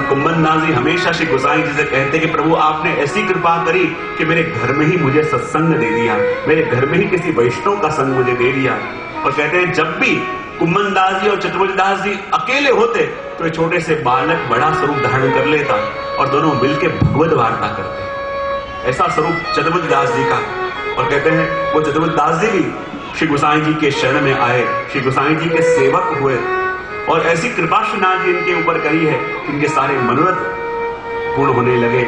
कुम्भन दास जी हमेशा श्री गोसाई जी से कहते कि प्रभु आपने ऐसी कृपा करी कि मेरे घर में ही मुझे सत्संग दे दिया, मेरे घर में ही किसी वैष्णव का संग मुझे दे दिया। और कहते हैं जब भी कुम्भन दास जी और चतुर्भुज दास जी अकेले होते तो छोटे से बालक बड़ा स्वरूप धारण कर लेता और दोनों मिलकर भगवत वार्ता करते। ऐसा स्वरूप चतुर्भुज दास जी का। और कहते हैं वो चतुर्भुज दास जी भी श्री गोसाई जी के शरण में आए, श्री गोसाई जी के सेवक हुए और ऐसी कृपा श्रीनाथ जी इनके ऊपर करी है कि इनके सारे मनोरथ पूर्ण होने लगे।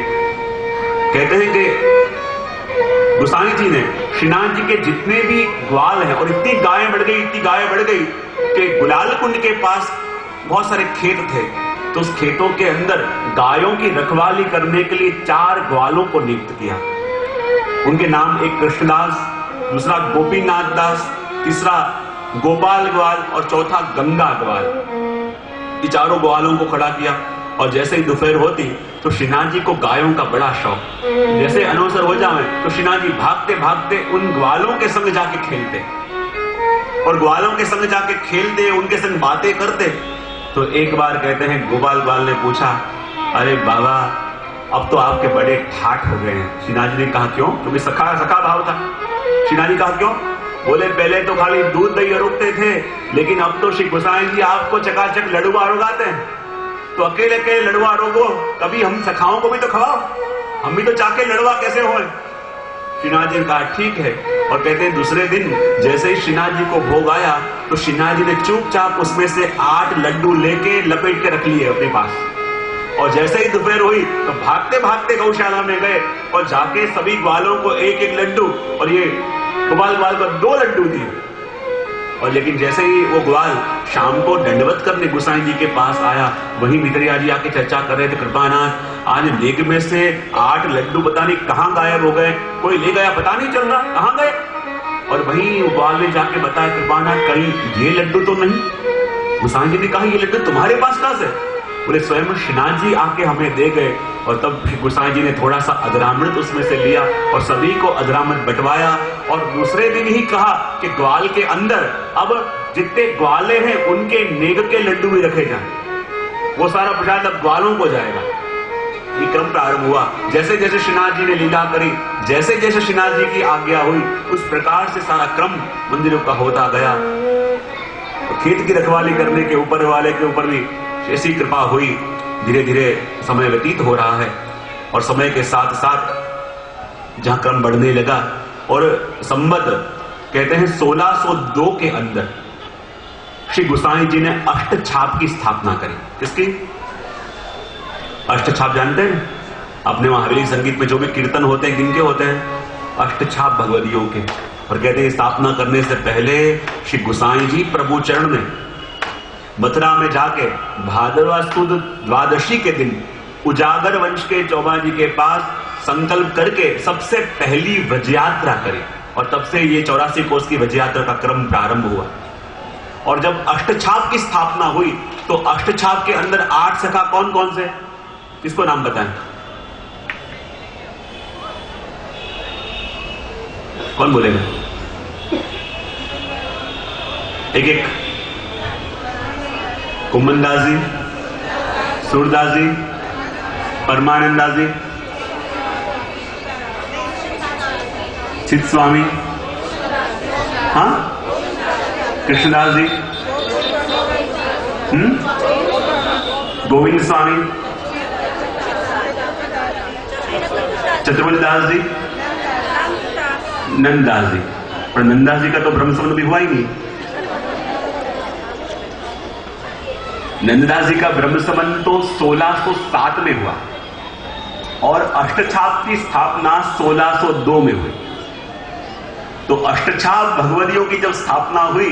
कहते हैं कि गोसाई जी ने श्रीनाथ जी के जितने भी ग्वाल हैं, और इतनी गायें बढ़ गई कि गुलाल कुंड के पास बहुत सारे खेत थे, तो उस खेतों के अंदर गायों की रखवाली करने के लिए 4 ग्वालों को नियुक्त किया। उनके नाम एक कृष्णदास, दूसरा गोपीनाथ दास, तीसरा गोपाल ग्वाल और चौथा गंगा ग्वाल। ये चारों ग्वालों को खड़ा किया और जैसे ही दोपहर होती तो श्रीनाथ जी को गायों का बड़ा शौक। जैसे अनवसर हो जाए तो श्रीनाथ जी भागते भागते उन ग्वालों के संग जाके खेलते और ग्वालों के संग जाके खेलते, उनके संग बातें करते। तो एक बार कहते हैं गोपाल ग्वाल ने पूछा, अरे बाबा अब तो आपके बड़े ठाठ हो गए हैं। श्रीनाथ जी ने कहा क्यों? क्योंकि सखा भाव था। श्रीनाथ जी कहा क्यों? बोले पहले तो खाली दूध दही रुकते थे, लेकिन अब तो श्री गोसाई जी आपको चकाचक लड़ुआ रोगाते हैं। तो अकेले के लड़ुआ रोगो, कभी हम सखाओं को भी तो खवाओ, हम भी तो चाके लड़ुआ कैसे हो। श्रीनाथ जी ने कहा ठीक है। और कहते हैं दूसरे दिन जैसे ही श्रीनाथ जी को भोग आया तो श्रीनाथ जी ने चुपचाप उसमें से 8 लड्डू लेके लपेट के रख लिए अपने पास। और जैसे ही दोपहर हुई तो भागते भागते गौशाला में गए और जाके सभी ग्वालों को 1-1 लड्डू और ये गोपाल ग्वाल को 2 लड्डू दिए। और लेकिन जैसे ही वो ग्वाल शाम को दंडवत करने गोसाई जी के पास आया, वहीं मित्रिया जी आके चर्चा कर रहे थे, कृपानाथ आज लेग में से 8 लड्डू पता नहीं कहां गायब हो गए, कोई ले गया पता नहीं चल रहा, कहां गए। और वहीं वो ग्वाल ने जाके बताया, कृपानाथ कहीं ये लड्डू तो नहीं। गोसाई जी ने कहा ये लड्डू तुम्हारे पास कहां से? बोले स्वयं श्रीनाथ जी आके हमें दे गए। और तब गोसाई जी ने थोड़ा सा अधरामृत उसमें से लिया और सभी को अधरामृत बंटवाया। और दूसरे दिन ही कहा कि ग्वाल के अंदर अब जितने ग्वाले हैं उनके नेग के लड्डू भी रखे जाएं। वो सारा प्रसाद अब ग्वालों को जाएगा। ये क्रम प्रारंभ हुआ। जैसे जैसे श्रीनाथ जी ने लीला करी, जैसे जैसे श्रीनाथ जी की आज्ञा हुई, उस प्रकार से सारा क्रम मंदिरों का होता गया। तो खेत की रखवाली करने के ऊपर वाले के ऊपर भी ऐसी कृपा हुई। धीरे धीरे समय व्यतीत हो रहा है और समय के साथ साथ जहां क्रम बढ़ने लगा और संवत कहते हैं 1602 के अंदर श्री गोसाई जी ने अष्टछाप की स्थापना करी। किसकी? अष्टछाप जानते हैं? अपने वहां हवेली संगीत में जो भी कीर्तन होते हैं किनके होते हैं? अष्टछाप भगवदियों के। और कहते हैं स्थापना करने से पहले श्री गोसाई जी प्रभु चरण में मथुरा में जाके भाद्रवा सुद द्वादशी के दिन उजागर वंश के चौबा जी के पास संकल्प करके सबसे पहली व्रज यात्रा करी। और तब से ये 84 कोस की व्रज यात्रा का क्रम प्रारंभ हुआ। और जब अष्टछाप की स्थापना हुई तो अष्टछाप के अंदर 8 सखा कौन कौन से? किसको नाम बताएं? कौन बोलेगा? एक कुम्भन दास जी, सूरदास जी, परमानंद दास जी, चित स्वामी, हाँ, कृष्णदास जी, गोविंद स्वामी, चतुर्भुज दास जी, नंददास जी। पर नंददास जी का तो ब्रह्म संबंध भी हुआ ही नहीं। नंददास जी का ब्रह्म संबंध तो 1607 में हुआ और अष्टछाप की स्थापना 1602 में हुई। तो अष्टछाप भगवदियों की जब स्थापना हुई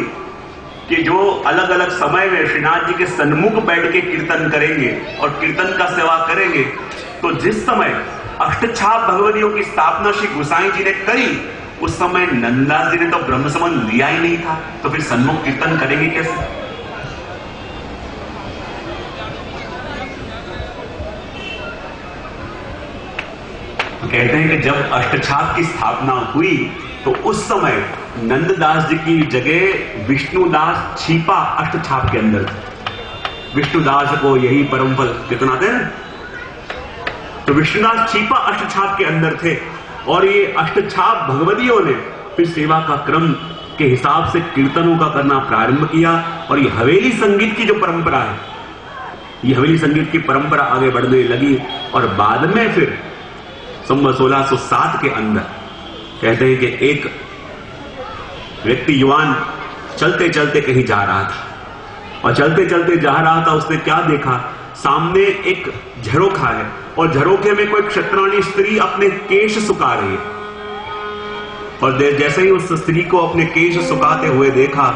कि जो अलग अलग समय में श्रीनाथ जी के सन्मुख बैठ के कीर्तन करेंगे और कीर्तन का सेवा करेंगे, तो जिस समय अष्टछाप भगवदियों की स्थापना श्री गोसाई जी ने करी उस समय नंददास जी ने तो ब्रह्म संबंध लिया ही नहीं था, तो फिर सन्मुख कीर्तन करेंगे कैसे? कहते हैं कि जब अष्टछाप की स्थापना हुई तो उस समय नंददास जी की जगह विष्णुदास छिपा अष्टछाप के अंदर थे। विष्णुदास को यही परम फल कितनाते हैं। तो विष्णुदास चीपा अष्टछाप के अंदर थे और ये अष्टछाप भगवतियों ने फिर सेवा का क्रम के हिसाब से कीर्तनों का करना प्रारंभ किया और ये हवेली संगीत की जो परंपरा है, ये हवेली संगीत की परंपरा आगे बढ़ने लगी और बाद में फिर संवत 1607 के अंदर कहते हैं कि एक व्यक्ति युवान चलते चलते कहीं जा रहा था और चलते चलते जा रहा था, उसने क्या देखा, सामने एक झरोखा है और झरोखे में कोई क्षत्राणी स्त्री अपने केश सुखा रही है और जैसे ही उस स्त्री को अपने केश सुखाते हुए देखा,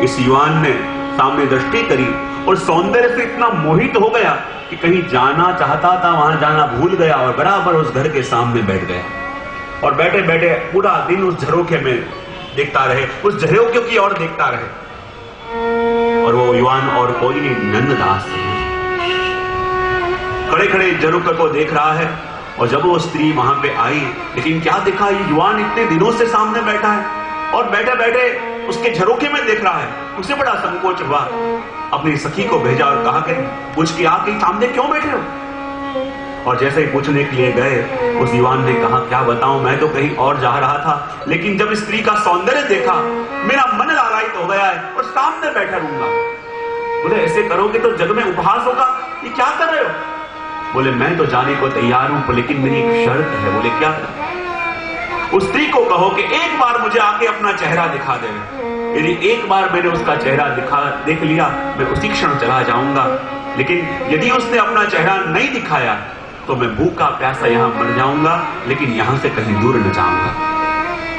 इस युवान ने सामने दृष्टि करी और सौंदर्य से इतना मोहित हो गया कि कहीं जाना चाहता था, वहां जाना भूल गया और बराबर उस घर के सामने बैठ गया और बैठे बैठे पूरा दिन उस झरोखे में देखता रहे, उस झरोखे की ओर देखता रहे। और वो युवान और कोई नहीं, नंददास खड़े खड़े झरोखे को देख रहा है। और जब वो स्त्री वहां पे आई, लेकिन क्या देखा, ये युवान इतने दिनों से सामने बैठा है और बैठे बैठे उसके झरोखे में देख रहा है। उसे बड़ा संकोच हुआ, अपनी सखी को भेजा और कहा कि पूछ के आके सामने क्यों बैठे हो। और जैसे ही पूछने के लिए गए, उस युवान ने कहा क्या बताऊं, मैं तो कहीं और जा रहा था, लेकिन जब स्त्री का सौंदर्य देखा मेरा मन लालायित हो गया है और सामने बैठा रहूंगा। बोले ऐसे करोगे तो जग में उपहास होगा, ये क्या कर रहे हो। बोले मैं तो जाने को तैयार हूं, लेकिन मेरी एक शर्त है। बोले क्या। उस स्त्री को कहो कि एक बार मुझे आके अपना चेहरा दिखा दे, यदि एक बार मैंने उसका चेहरा देख लिया, मैं उसी क्षण चला जाऊंगा, लेकिन यदि उसने अपना चेहरा नहीं दिखाया तो मैं भूखा प्यासा यहां मर जाऊंगा, लेकिन यहां से कहीं दूर न जाऊंगा।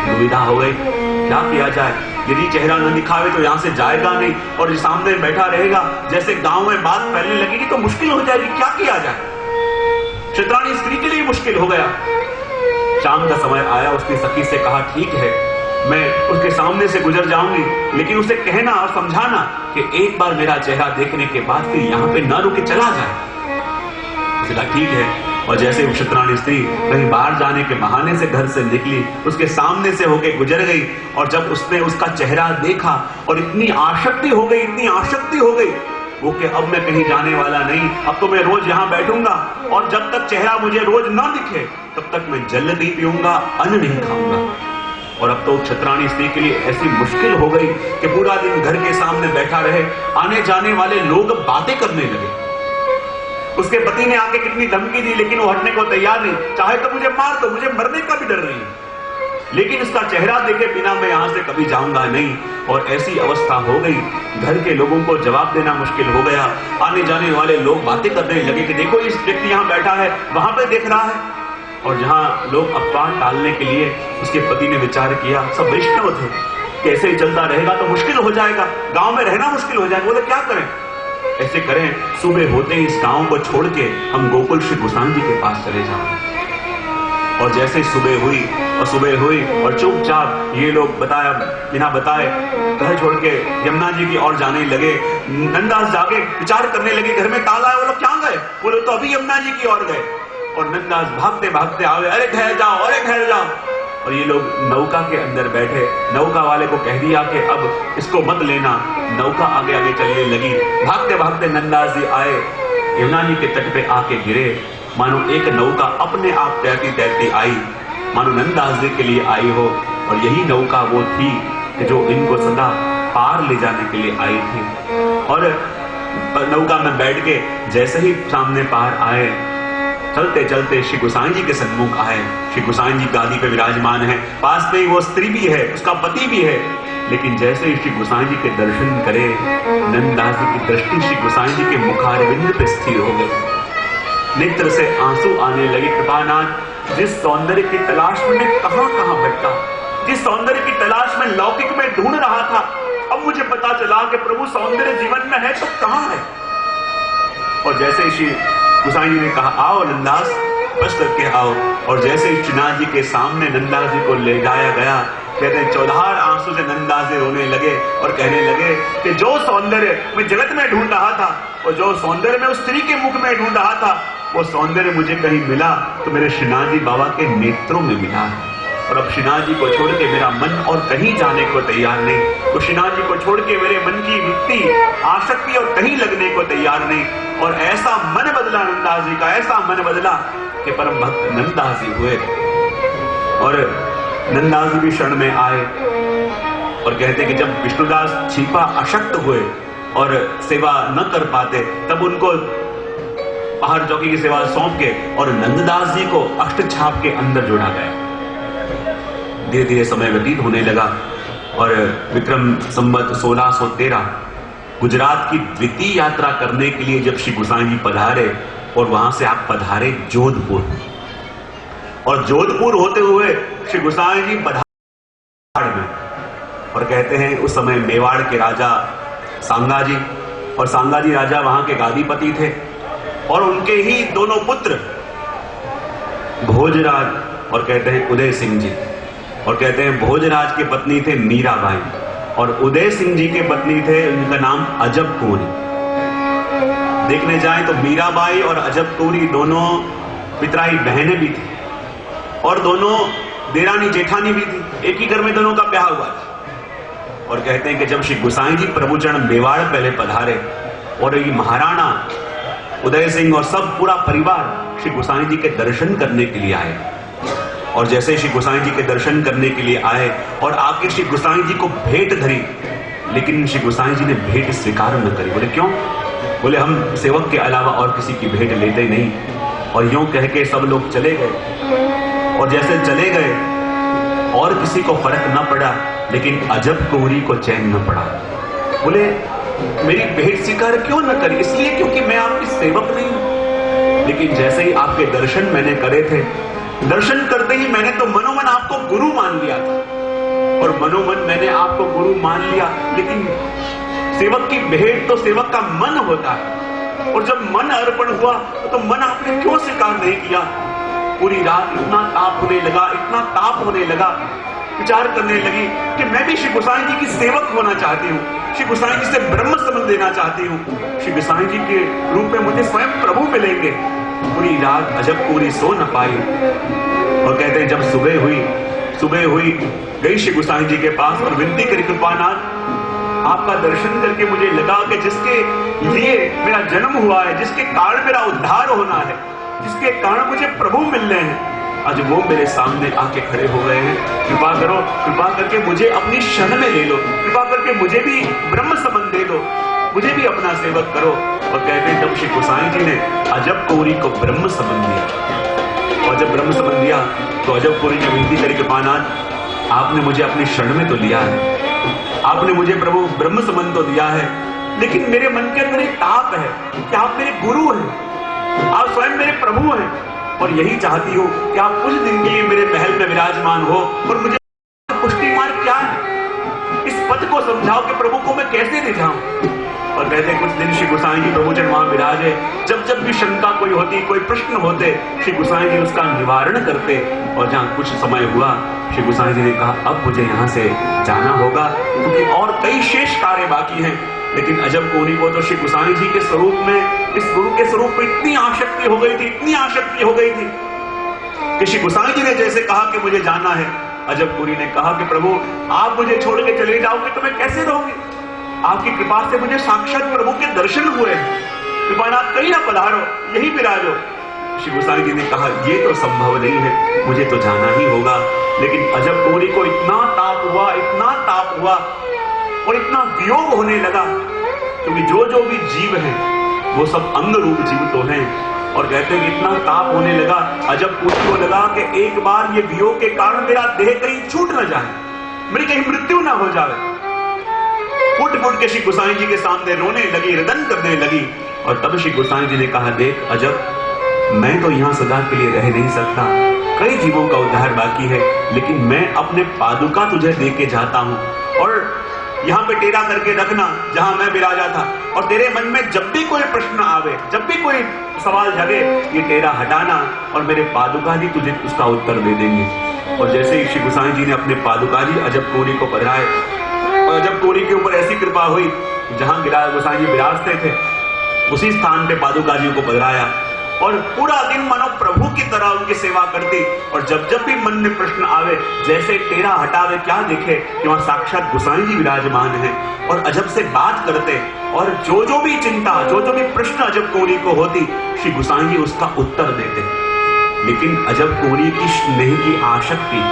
दुविधा हो गई, क्या किया जाए। यदि चेहरा न दिखावे तो यहां से जाएगा नहीं और सामने बैठा रहेगा, जैसे गांव में बात फैलने लगेगी तो मुश्किल हो जाएगी, क्या किया जाए। क्षत्राणी स्त्री के लिए मुश्किल हो गया। शाम का समय आया, उसने सखी से कहा ठीक है मैं उसके सामने से गुजर जाऊंगी, लेकिन उसे कहना और समझाना कि एक बार मेरा चेहरा देखने के बाद फिर यहाँ पे न रुके चला जाए। उसने कहा ठीक है। और जैसे क्षत्राणी स्त्री कहीं बाहर जाने के बहाने से घर से निकली, उसके सामने से होके गुजर गई और जब उसने उसका चेहरा देखा और इतनी आसक्ति हो गई, इतनी आसक्ति हो गई वो कि अब मैं कहीं जाने वाला नहीं, अब तो मैं रोज यहां बैठूंगा और जब तक चेहरा मुझे रोज ना दिखे तब तक मैं जल नहीं पीऊंगा, अन्न नहीं खाऊंगा। और अब तो क्षत्राणी स्त्री के लिए ऐसी मुश्किल हो गई कि पूरा दिन घर के सामने बैठा रहे, आने जाने वाले लोग बातें करने लगे। उसके पति ने आके कितनी धमकी दी, लेकिन वो हटने को तैयार नहीं, चाहे तो मुझे मार दो, मुझे मरने का भी डर नहीं है, लेकिन इसका चेहरा देखे बिना मैं यहां से कभी जाऊंगा नहीं। और ऐसी अवस्था हो गई, घर के लोगों को जवाब देना मुश्किल हो गया। आने जाने वाले लोग बातें करने लगे कि देखो इस व्यक्ति यहां बैठा है, वहां पे देख रहा है। और जहां लोग अफवाह टालने के लिए उसके पति ने विचार किया, सब वैष्णव थे, कैसे चलता रहेगा तो मुश्किल हो जाएगा, गांव में रहना मुश्किल हो जाएगा। बोले क्या करें, ऐसे करें सुबह होते ही इस गांव को छोड़ के हम गोकुल श्री गोसाई जी के पास चले जाएं। और जैसे सुबह हुई और चुपचाप ये लोग बिना बताए घर छोड़ के यमुना जी की ओर जाने लगे। नंददास जाके विचार करने लगे, घर में ताला है, वो लोग क्या गए। बोले तो अभी यमुना जी की ओर गए। और नंददास भागते भागते आ गए, अरे ठहर जाओ, अरे ठहर जाओ। और ये लोग नौका के अंदर बैठे, नौका वाले को कह दिया कि अब इसको मत लेना। नौका आगे आगे चलने लगी, भागते भागते नंददास जी आए, यमुना जी के तट पे आके गिरे। मानो एक नौका अपने आप तैरती तैरती आई, मानो नंददास जी के लिए आई हो। और यही नौका वो थी कि जो इनको सदा पार ले जाने के लिए आई थी। और नौका में बैठ के जैसे ही सामने पार आए, चलते चलते श्री गोसाई जी के सन्मुख आए। श्री गोसाई जी गादी पे विराजमान है, पास में ही वो स्त्री भी है, उसका पति भी है। लेकिन जैसे ही श्री गोसाई जी के दर्शन करे, नंददास जी की दृष्टि श्री गोसाई जी के मुखारविंद पे स्थिर हो गई, नेत्र से आंसू आने लगे। कृपानाथ, जिस सौंदर्य की तलाश में मैं कहां भटका, जिस सौंदर्य की तलाश में लौकिक में ढूंढ रहा था, अब मुझे पता चला कि प्रभु सौंदर्य जीवन में है तो कहां है। और जैसे ही श्री गोसाई जी ने कहा आओ नंददास, बस करके आओ। और जैसे ही श्रीनाथ जी के सामने नंददास जी को ले जाया गया, कहते हैं चौधार आंसू से नंददास जी रोने लगे और कहने लगे कि जो सौंदर्य मैं जगत में ढूंढ रहा था और जो सौंदर्य मैं उस स्त्री के मुख में ढूंढ रहा था, वो सौंदर्य मुझे कहीं मिला तो मेरे श्रीनाथ जी बाबा के नेत्रों में मिला। और अब श्रीनाथ जी को छोड़ के मेरा मन और कहीं जाने को तैयार नहीं, तो श्रीनाथ जी को छोड़ के मेरे मन की वृत्ति आसक्ति और कहीं लगने को तैयार नहीं। और ऐसा मन बदला नंददास जी का, ऐसा मन बदला कि परम भक्त नंददास जी हुए। और नंददास जी भी शरण में आए और कहते कि जब विष्णुदास छिपा अशक्त हुए और सेवा न कर पाते, तब उनको पहाड़ चौकी की सेवा सौंप के और नंददास जी को अष्ट छाप के अंदर जोड़ा गया। धीरे धीरे समय व्यतीत होने लगा और विक्रम संवत 1613 गुजरात की द्वितीय यात्रा करने के लिए जब श्री गोसाई जी पधारे और वहां से आप पधारे जोधपुर, और जोधपुर होते हुए श्री गोसाई जी पधार में, और कहते हैं उस समय मेवाड़ के राजा सांगा जी, और सांगा जी राजा वहां के गादीपति थे, और उनके ही दोनों पुत्र भोजराज और कहते हैं उदय सिंह जी, और कहते हैं भोजराज के पत्नी थे मीराबाई, और उदय सिंह जी के पत्नी थे, उनका नाम अजब कौरी। देखने जाएं तो मीराबाई और अजब कौरी दोनों पितराई बहनें भी थी और दोनों देरानी जेठानी भी थी, एक ही घर में दोनों का ब्याह हुआ था। और कहते हैं कि जब श्री गोसाई जी प्रभुचरण मेवाड़ पहले पधारे और ये महाराणा उदय सिंह और सब पूरा परिवार श्री गोसाई जी के दर्शन करने के लिए आए, और जैसे श्री गोसाई जी के दर्शन करने के लिए आए और आके श्री गोसाई जी को भेंट धरी, लेकिन श्री गोसाई जी ने भेंट स्वीकार न करी। बोले क्यों? बोले हम सेवक के अलावा और किसी की भेंट लेते ही नहीं। और यूं कह के सब लोग चले गए, और जैसे चले गए और किसी को फर्क न पड़ा, लेकिन अजब कौरी को चैन न पड़ा। बोले मेरी भेंट स्वीकार क्यों न करी? इसलिए क्योंकि मैं आपकी सेवक नहीं हूं। लेकिन जैसे ही आपके दर्शन मैंने करे थे, दर्शन करते ही मैंने तो मनोमन आपको गुरु मान लिया था, और मनोमन मैंने आपको गुरु मान लिया, लेकिन सेवक की भेंट तो सेवक का मन होता है, और जब मन अर्पण हुआ तो मन आपने क्यों स्वीकार नहीं किया? पूरी रात इतना ताप होने लगा, इतना ताप होने लगा, विचार करने लगी कि मैं भी श्री गोसाई जी की सेवक होना चाहती हूँ, श्री गोसाई जी से ब्रह्म संबंध लेना चाहती हूँ, श्री गोसाई जी के रूप में मुझे स्वयं प्रभु मिलेंगे। पूरी रात अजब कौरी सो न पाई, और कहते हैं जब सुबह हुई गई श्री गोसाई जी के पास और विनती करी, कृपानाथ आपका दर्शन करके मुझे लगा कि जिसके लिए मेरा जन्म हुआ है, जिसके कारण मेरा उद्धार होना है, जिसके कारण मुझे प्रभु मिलने हैं, आज वो मेरे सामने आके खड़े हो गए हैं। कृपा करो, कृपा करके मुझे अपनी शरण में ले लो, कृपा करके मुझे भी ब्रह्म संबंध दे दो, मुझे भी अपना सेवक करो। और कहते हैं तब श्री गोसाई जी ने अजब कौरी को ब्रह्म संबंध दिया, और जब ब्रह्म संबंध दिया तो अजब कौरी ने विनती करी, कृपानाथ आपने मुझे अपनी शरण में तो लिया है, आपने मुझे प्रभु ब्रह्म संबंध तो दिया है, लेकिन मेरे मन के अंदर एक ताप है कि आप मेरे गुरु हैं, आप स्वयं मेरे प्रभु हैं, और यही चाहती हूँ कि आप कुछ दिन के लिए मेरे महल में विराजमान हो, और मुझे पुष्टि मार्ग क्या है, इस पद को समझाओ कि प्रभु को मैं कैसे ले जाऊं। और कहते कुछ दिन श्री गोसाई जी प्रभुचरण वहां विराजे, जब भी शंका कोई होती, कोई प्रश्न होते, श्री गोसाई जी उसका निवारण करते। और जहां कुछ समय हुआ, श्री गोसाई जी ने कहा अब मुझे यहाँ से जाना होगा, क्योंकि और कई शेष कार्य बाकी हैं। लेकिन अजब कौरी को तो श्री गोसाई जी के स्वरूप में, इस गुरु के स्वरूप में इतनी आसक्ति हो गई थी, इतनी आसक्ति हो गई थी कि श्री गोसाई जी ने जैसे कहा कि मुझे जाना है, अजब कौरी ने कहा कि प्रभु आप मुझे छोड़ के चले जाओगे तो मैं कैसे रहूंगी? आपकी कृपा से मुझे साक्षात प्रभु के दर्शन हुए हैं, कृपानाथ कहीं ना पधारो, यही विराजो। श्री गोसाई जी ने कहा ये तो संभव नहीं है, मुझे तो जाना ही होगा। लेकिन अजब कौरी को इतना ताप हुआ, इतना ताप हुआ और इतना वियोग होने लगा, क्योंकि जो भी जीव हैं वो सब अंग रूप जीव तो हैं। और कहते हैं कि इतना ताप होने लगा, अजब कौरी को लगा कि एक बार ये वियोग के कारण मेरा देह कहीं छूट न जाए, मेरी कहीं मृत्यु ना हो जाए। फुट के श्री गोसाई जी के सामने रोने लगी, रुदन करने लगी। और तब श्री गोसाई जी ने कहा देख अजब, मैं तो यहाँ सदा के लिए रह नहीं सकता, कई जीवों का उद्धार बाकी है, लेकिन मैं अपने पादुका तुझे दे के जाता हूँ, और यहाँ पे टेरा करके रखना जहां मैं विराजा था, और तेरे मन में जब भी कोई प्रश्न आवे, जब भी कोई सवाल जगे, ये टेरा हटाना और मेरे पादुका जी तुझे उसका उत्तर दे देंगे। और जैसे ही श्री गोसाई जी ने अपने पादुका जी अजब कौरी को पधराए, और अजब कौरी के ऊपर ऐसी कृपा हुई, जहां गोसाई जी विराजते थे उसी स्थान पे पादुका जी को पधराया, और पूरा दिन मानो प्रभु की तरह उनकी सेवा करती। और जब जब भी मन में प्रश्न आवे, जैसे टेढ़ा हटावे क्या देखे कि वहां साक्षात गोसाई जी विराजमान है और अजब से बात करते, और जो भी चिंता, जो भी प्रश्न अजब कोरी को होती, श्री गोसाई जी उसका उत्तर देते। लेकिन अजब कोरी की स्नेह की आसक्ति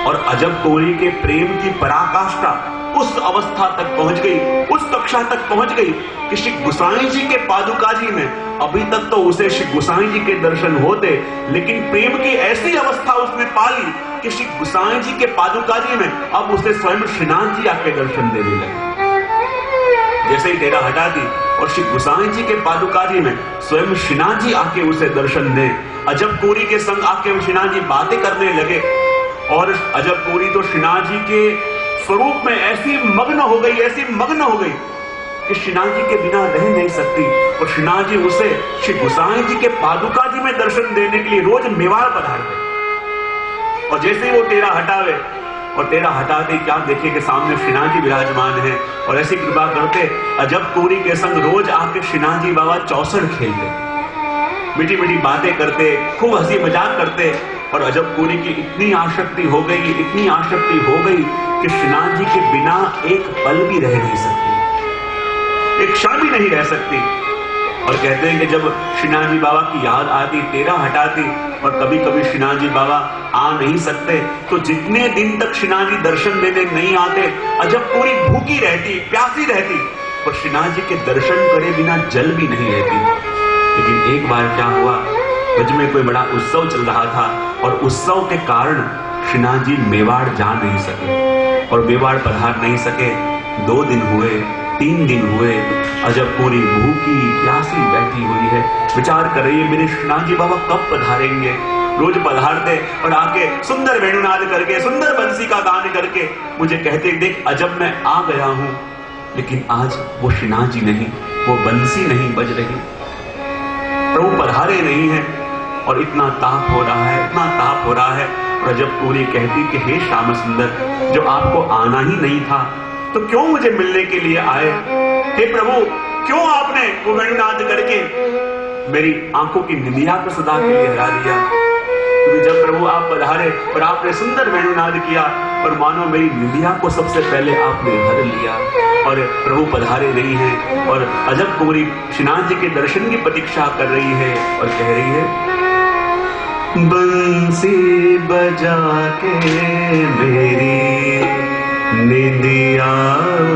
और अजब कोरी के प्रेम की पराकाष्ठा उस अवस्था तक पहुंच गई, उस कक्षा तक पहुंच गई कि श्री गोसाई जी के पादुका जी में, अभी तक तो उसे श्री गोसाई जी के दर्शन होते, लेकिन प्रेम की ऐसी अवस्था उसने पाली कि श्री गोसाई जी के पादुका जी में अब उसे स्वयं श्रीनाथ जी आके दर्शन देने लगे। जैसे ही टेढ़ा हटाती और श्री गोसाई जी के पादुका जी में स्वयं श्रीनाथ जी आके उसे दर्शन दे, अजब कोरी के संग आके श्रीनाथ जी बातें करने लगे। और अजब कोरी तो श्रीनाथ जी के स्वरूप में ऐसी मग्न हो गई कि श्रीनाथ जी के बिना रह नहीं सकती। और श्रीनाथ जी उसे श्री गोसाई जी के पादुका जी में दर्शन देने के लिए रोज मेवाड़ पधारते। और जैसे ही वो टेढ़ा हटावे और टेढ़ा हटाते क्या देखे कि सामने श्रीनाथ जी विराजमान है और ऐसी कृपा करते, अजब कोरी के संग रोज आके श्रीनाथ जी बाबा चौसड़ खेलते, मीठी मीठी बातें करते, खूब हंसी मजाक करते। और अजब कोरी की इतनी आसक्ति हो गई कि श्रीनाथ जी के बिना एक पल भी रह नहीं सकती, एक क्षण भी नहीं रह सकती। और कहते हैं कि जब श्रीनाथ जी बाबा की याद आती, टेढ़ा हटाती और कभी कभी श्रीनाथ जी बाबा आ नहीं सकते, तो जितने दिन तक श्रीनाथ जी दर्शन देने नहीं आते, अजब कोरी भूखी रहती, प्यासी रहती, और श्रीनाथ जी के दर्शन करे बिना जल भी नहीं रहती। लेकिन एक बार क्या हुआ, ब्रज में कोई बड़ा उत्सव चल रहा था और उत्सव के कारण श्रीनाथ जी मेवाड़ जा नहीं सके और मेवाड़ पधार नहीं सके। 2 दिन हुए, 3 दिन हुए, अजब पूरी भूखी प्यासी बैठी हुई है, विचार कर रही है मेरे श्रीनाथ जी बाबा कब पधारेंगे। रोज पधारते और आके सुंदर वेणुनाद करके, सुंदर बंसी का गान करके मुझे कहते, देख अजब मैं आ गया हूं, लेकिन आज वो श्रीनाथ जी नहीं, वो बंसी नहीं बज रही, प्रभु पधारे नहीं है। और इतना ताप हो रहा है, और जब पूरी कहती कि हे श्याम सुंदर, जो आपको आना ही नहीं था तो क्यों मुझे मिलने के लिए आए? हे प्रभु, क्यों आपने वो वेणुनाद करके मेरी आंखों की निंदिया को सदा के लिए हरा दिया? क्योंकि जब प्रभु आप पधारे और आपने सुंदर वेणुनाद किया और मानो मेरी निंदिया को सबसे पहले आपने हर लिया, और प्रभु पधारे नहीं है। और अजब कुंवरी श्रीनाथ जी के दर्शन की प्रतीक्षा कर रही है और कह रही है, बंसी बजा के मेरी निंदिया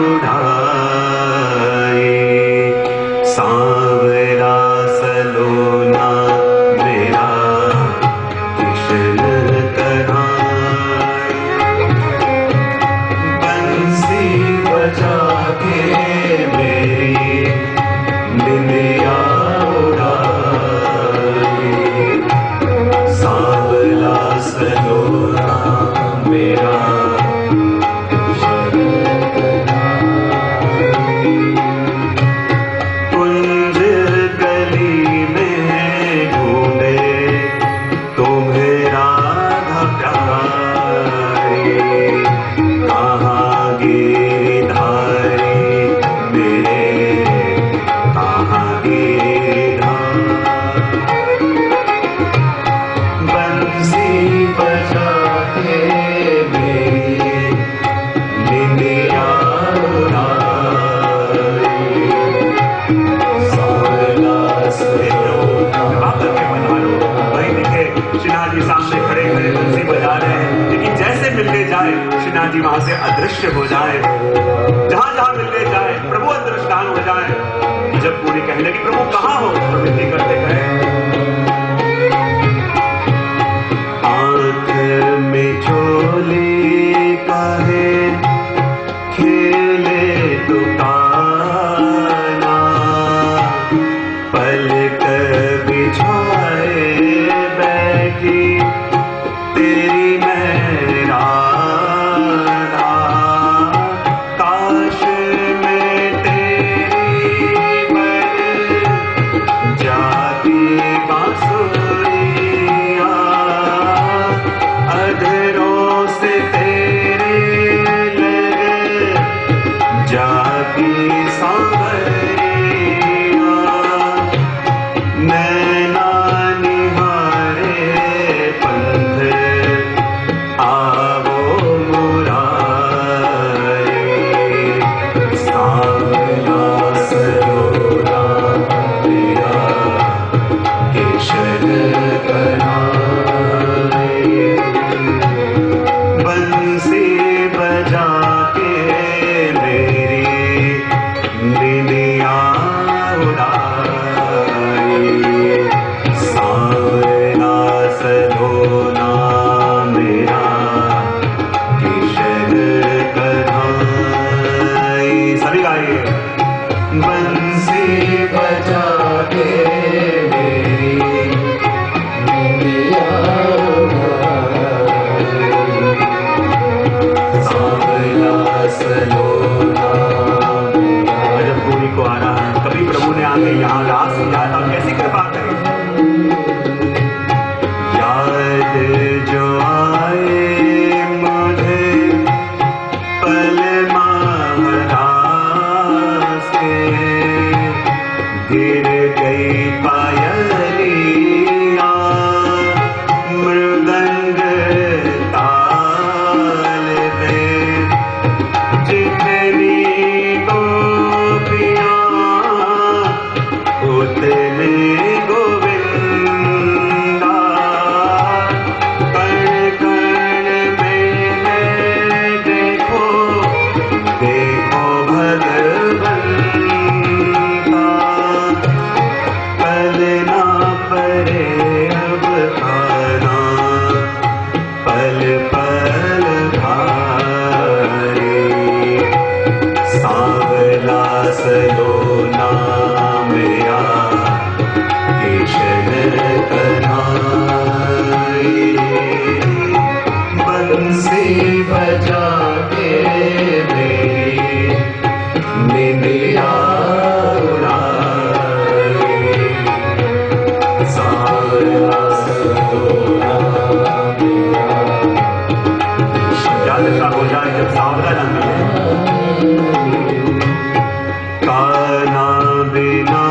उड़ाए, सांवरा सलोना मेरा कृष्ण कन्हाई, बंसी बजा के मेरी निंदिया उड़ाए, सांवरा सलोना मेरा श्रीनाथ जी वहां से अदृश्य हो जाए, जहां जहां मिलने जाए प्रभु अदृश्यमान हो जाए। जब पूरी कहने लगी प्रभु कहां हो, तो विनती करते गए, आंख में चोली काहे खेले दुकाना, पलक बिछाए बैठी तेरी मेरा नैना नाराज हो जाता, कैसी कृपा करें। याद जो आए मुझे पल महाराज के, गिर गई पायलिया मृदंग ताल में, जितनी गोपियां उतने गोविंदा, कण कण में देखो देखो भगवंता, पल ना परे अब आना, पल पल भारी, सांवला सलोना मेरा कृष्ण कन्हैया, बंसी बजा के मेरी निंदिया उड़ाए, सांवला सलोना मेरा। क्या दशा हो जाए जब सांवला ना मिले। कान्हा बिना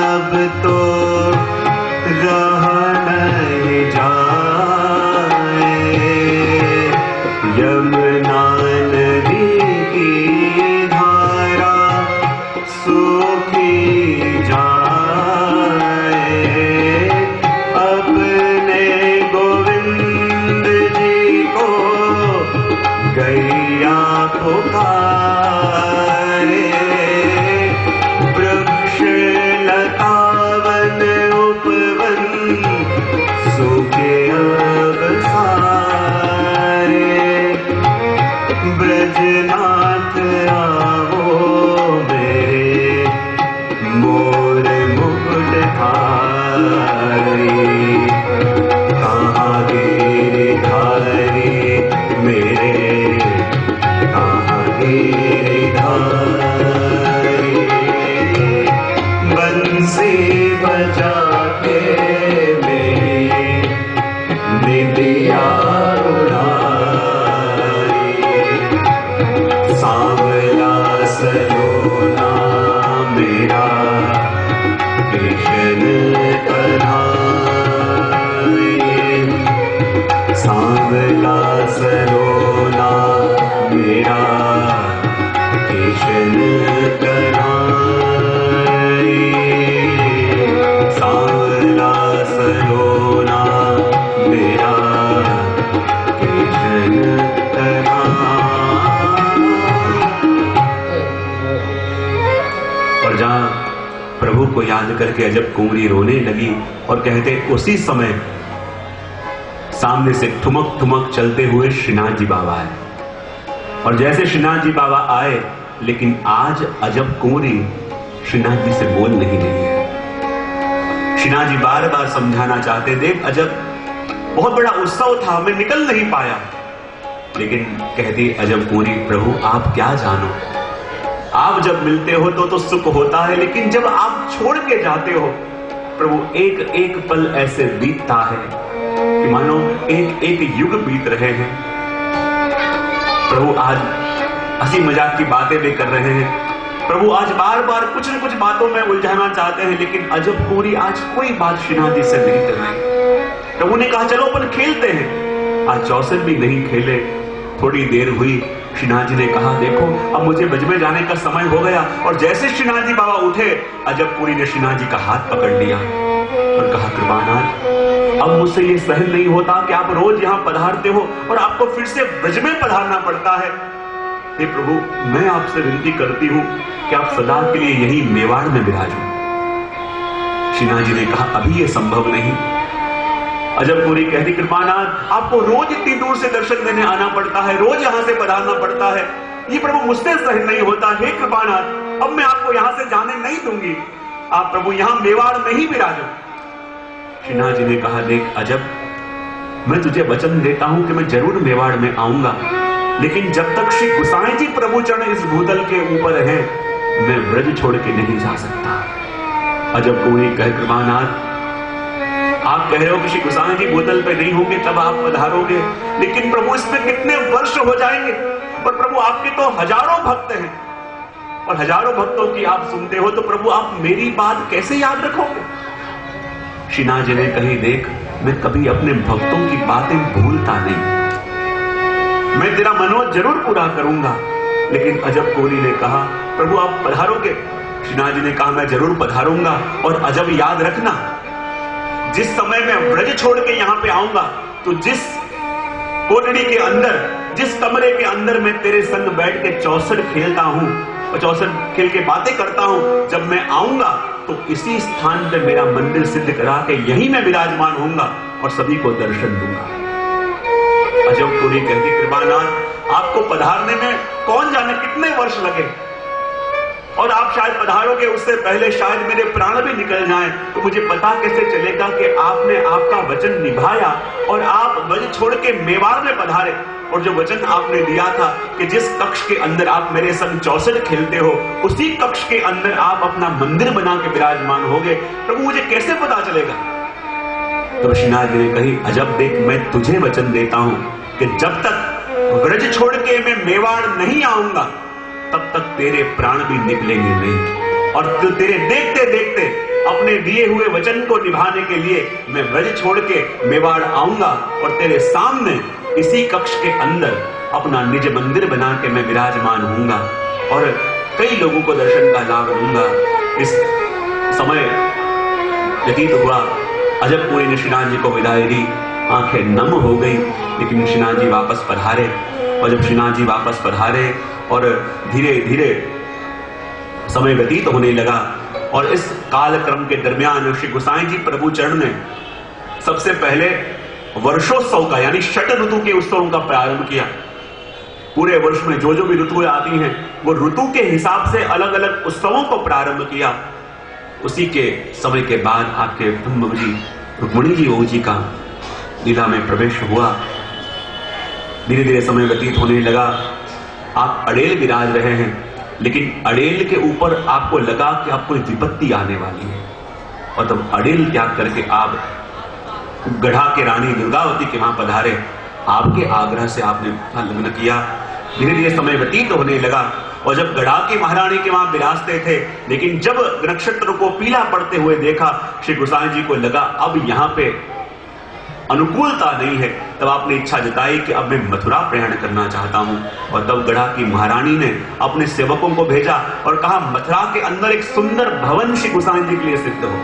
अब तो रहा नहीं जाए, यमुना नदी की धारा सूखी जाए, अपने गोविंद जी को गैया पुकारे, वृक्ष लतावन उपवन सूखे अब सारे, ब्रजनाथ आओ मेरे मोर मुकुट धारी, कहाँ गिरधारी मेरे, कहाँ गिरधारी, बंसी बजा के मेरी निंदिया उड़ाई, सांवला सलोना मेरा कृष्ण कन्हैया, सांवला सलोना मेरा कृष्ण कन्हैया, सांवला सलोना मेरा कृष्ण कन्हैया। और जहां प्रभु को याद करके अजब कुंवरी रोने लगी और कहते उसी समय सामने से ठुमक ठुमक चलते हुए श्रीनाथ जी बाबा आए। और जैसे श्रीनाथ जी बाबा आए, लेकिन आज अजब कुंवरी श्रीनाथ जी से बोल नहीं रही है। श्रीनाथ जी बार बार समझाना चाहते, देख अजब बहुत बड़ा उत्सव था, मैं निकल नहीं पाया, लेकिन कहती अजब कुंवरी, प्रभु आप क्या जानो, आप जब मिलते हो तो सुख होता है, लेकिन जब आप छोड़ के जाते हो प्रभु, एक एक पल ऐसे बीतता है कि मानो एक एक युग बीत रहे हैं। प्रभु आज हंसी मजाक की बातें भी कर रहे हैं, प्रभु आज बार बार कुछ न कुछ बातों में उलझाना चाहते हैं, लेकिन अजब कुंवरी आज कोई बात श्रीनाथ जी से नहीं कर रही। प्रभु ने कहा चलो अपन खेलते हैं, आज चौसठ भी नहीं खेले। थोड़ी देर हुई, श्रीनाथ जी ने कहा देखो अब मुझे ब्रज में जाने का समय हो गया। और जैसे श्रीनाथ जी बाबा उठे, अजब कुंवरी ने श्रीनाथ जी का हाथ पकड़ लिया और कहा कृपानाथ, अब मुझसे ये सहन नहीं होता कि आप रोज यहाँ पधारते हो और आपको फिर से ब्रज में पधारना पड़ता है। हे प्रभु, मैं आपसे विनती करती हूँ कि आप सदा के लिए यही मेवाड़ में विराजो। श्रीनाथ जी ने कहा अभी ये संभव नहीं। अजब कुंवरी कहती कृपानाथ, आपको रोज इतनी दूर से दर्शन देने आना पड़ता है, रोज यहाँ से पधारना पड़ता है, ये प्रभु मुझसे सहन नहीं होता। हे कृपानाथ, अब मैं आपको यहाँ से जाने नहीं दूंगी, आप प्रभु यहाँ मेवाड़ में ही विराजो। श्रीनाथ जी ने कहा देख अजब, मैं तुझे वचन देता हूं कि मैं जरूर मेवाड़ में आऊंगा, लेकिन जब तक श्री गोसाई जी प्रभु चरण इस भूतल के ऊपर हैं, मैं ब्रज छोड़ के नहीं जा सकता। अजब कोई कहे कृपानाथ, आप कह रहे हो कि श्री गोसाई जी बोतल पे नहीं होंगे तब आप पधारोगे, लेकिन प्रभु इसमें कितने वर्ष हो जाएंगे। और प्रभु आपके तो हजारों भक्त हैं और हजारों भक्तों की आप सुनते हो, तो प्रभु आप मेरी बात कैसे याद रखोगे? श्रीनाथ जी ने कही, देख मैं कभी अपने भक्तों की बातें भूलता नहीं, मैं तेरा मनोरथ जरूर पूरा करूंगा। लेकिन अजब कोरी ने कहा, प्रभु आप पधारोगे? श्रीनाथ जी ने कहा, मैं जरूर पधारूंगा। और अजब याद रखना, जिस समय मैं ब्रज छोड़ के यहां पे आऊंगा, तो जिस कोटड़ी के अंदर, जिस कमरे के अंदर मैं तेरे संग बैठ के 64 खेलता हूं और 64 खेल के बातें करता हूं, जब मैं आऊंगा तो इसी स्थान पे मेरा मंदिर सिद्ध करा के यहीं मैं विराजमान होऊंगा और सभी को दर्शन दूंगा। अजब कोरी कहती, कृपानाथ आपको पधारने में कौन जाने कितने वर्ष लगे, और आप शायद पधारोगे उससे पहले शायद मेरे प्राण भी निकल जाएं, तो मुझे पता कैसे चलेगा कि आपने आपका वचन निभाया और आप ब्रज छोड़ के मेवाड़ में पधारे। और जो वचन आपने दिया था कि जिस कक्ष के अंदर आप मेरे संग 64 खेलते हो, उसी कक्ष के अंदर आप अपना मंदिर बना के विराजमान होगे, प्रभु मुझे कैसे पता चलेगा? तो श्रीनाथ जी ने कही, अजब देख मैं तुझे वचन देता हूं कि जब तक ब्रज छोड़ के मैं मेवाड़ नहीं आऊंगा तब तक तेरे प्राण भी निकलेंगे नहीं, और तो तेरे देखते देखते अपने दिए हुए वचन को निभाने के लिए मैं ब्रज छोड़ के मेवाड़ आऊंगा और तेरे सामने इसी कक्ष के अंदर अपना निज मंदिर बना के मैं विराजमान होऊंगा और कई लोगों को दर्शन का लाभ दूंगा। इस समय व्यतीत हुआ, अजब कोई ने श्रीनाथ जी को विदाई दी, आंखें नम हो गई, लेकिन श्रीनाथ जी वापस पधारे। और जब श्रीनाथ जी वापस पधारे और धीरे धीरे समय व्यतीत होने लगा, और इस कालक्रम के दरमियान श्री गोसाई जी प्रभु चरण ने सबसे पहले वर्षोत्सव का यानी षट ऋतु के उत्सवों का प्रारंभ किया। पूरे वर्ष में जो जो भी ऋतुएं आती हैं वो ऋतु के हिसाब से अलग अलग उत्सवों को प्रारंभ किया। उसी के समय के बाद आपके ब्रह्म जी रुक्मिणी जी का लीला में प्रवेश हुआ। धीरे धीरे समय व्यतीत होने लगा, आप अड़ेल विराज रहे हैं, लेकिन अड़ेल के ऊपर आपको लगा कि आपको विपत्ति आने वाली है, और तब अड़ेल त्याग करके आप गढ़ा के रानी दुर्गावती के वहां पधारे। आपके आग्रह से आपने लग्न किया। धीरे धीरे समय व्यतीत होने लगा, और जब गढ़ा की महारानी के वहां विराजते थे, लेकिन जब नक्षत्र को पीला पड़ते हुए देखा, श्री गोसाई जी को लगा अब यहां पे अनुकूलता नहीं है। तब आपने इच्छा जताई कि अब मैं मथुरा प्रयाण करना चाहता हूं, और तब गढ़ा की महारानी ने अपने सेवकों को भेजा और कहा मथुरा के अंदर एक सुंदर भवन श्री गोसाई जी के लिए सिद्ध हो।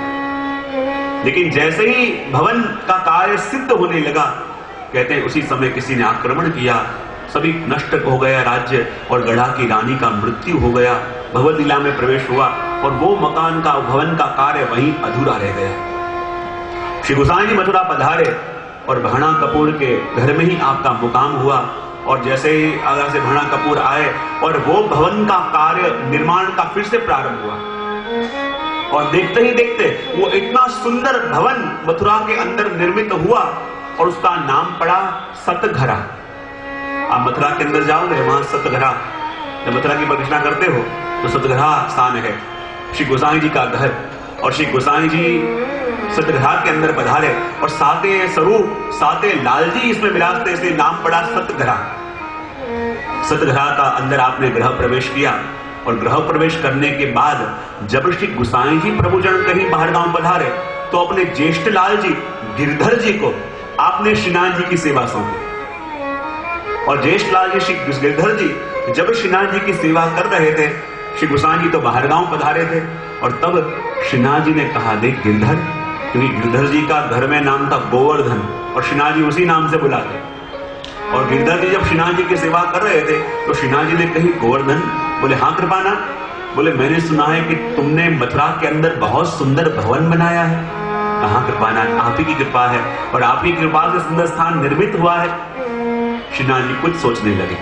लेकिन जैसे ही भवन का कार्य सिद्ध होने लगा, कहते हैं उसी समय किसी ने आक्रमण किया, सभी नष्ट हो गया राज्य, और गढ़ा की रानी का मृत्यु हो गया, भगवत लीला में प्रवेश हुआ, और वो मकान का भवन का कार्य वहीं अधूरा रह गया। श्री गोसाई जी मथुरा पधारे और भाणा कपूर के घर में ही आपका मुकाम हुआ, और जैसे ही आगरा से भाणा कपूर आए और वो भवन का कार्य निर्माण का फिर से प्रारंभ हुआ, और देखते ही देखते वो इतना सुंदर भवन मथुरा के अंदर निर्मित हुआ, और उसका नाम पड़ा सतघरा। आप मथुरा के अंदर जाओगे, वहां सतघरा, जब मथुरा की प्रदक्षिणा करते हो तो सतघरा स्थान है, श्री गोसाई जी का घर। और श्री गोसाई जी सतघरा के अंदर पधारे, और साते स्वरूप साते लाल जी इसमें विराजते, इसलिए नाम पड़ा सतघरा। सतघरा का अंदर आपने गृह प्रवेश किया, और गृह प्रवेश करने के बाद जब श्री गोसाई जी प्रभुजन कहीं बाहर गांव पधारे, तो अपने ज्येष्ठ लाल जी गिरधर जी को आपने श्रीनाथ जी की सेवा सौंपी। और ज्येष्ठ लाल जी श्री गिरधर जी जब श्रीनाथ जी की सेवा कर रहे थे, श्री गोसाई जी तो बाहर गांव पधारे थे, और तब श्रीनाथ जी ने कहा देख गिरधर, क्योंकि गिरधर जी का घर में नाम था गोवर्धन, और श्रीनाथ जी उसी नाम से बुलाते। और गिरधर जी जब श्रीनाथ जी की सेवा कर रहे थे, तो श्रीनाथ जी ने कही गोवर्धन? बोले हाँ कृपानाथ। बोले मैंने सुना है कि तुमने मथुरा के अंदर बहुत सुंदर भवन बनाया है। कहा कृपानाथ, आप ही की कृपा है, और आप ही की कृपा से सुंदर स्थान निर्मित हुआ है। श्रीनाथ जी कुछ सोचने लगे,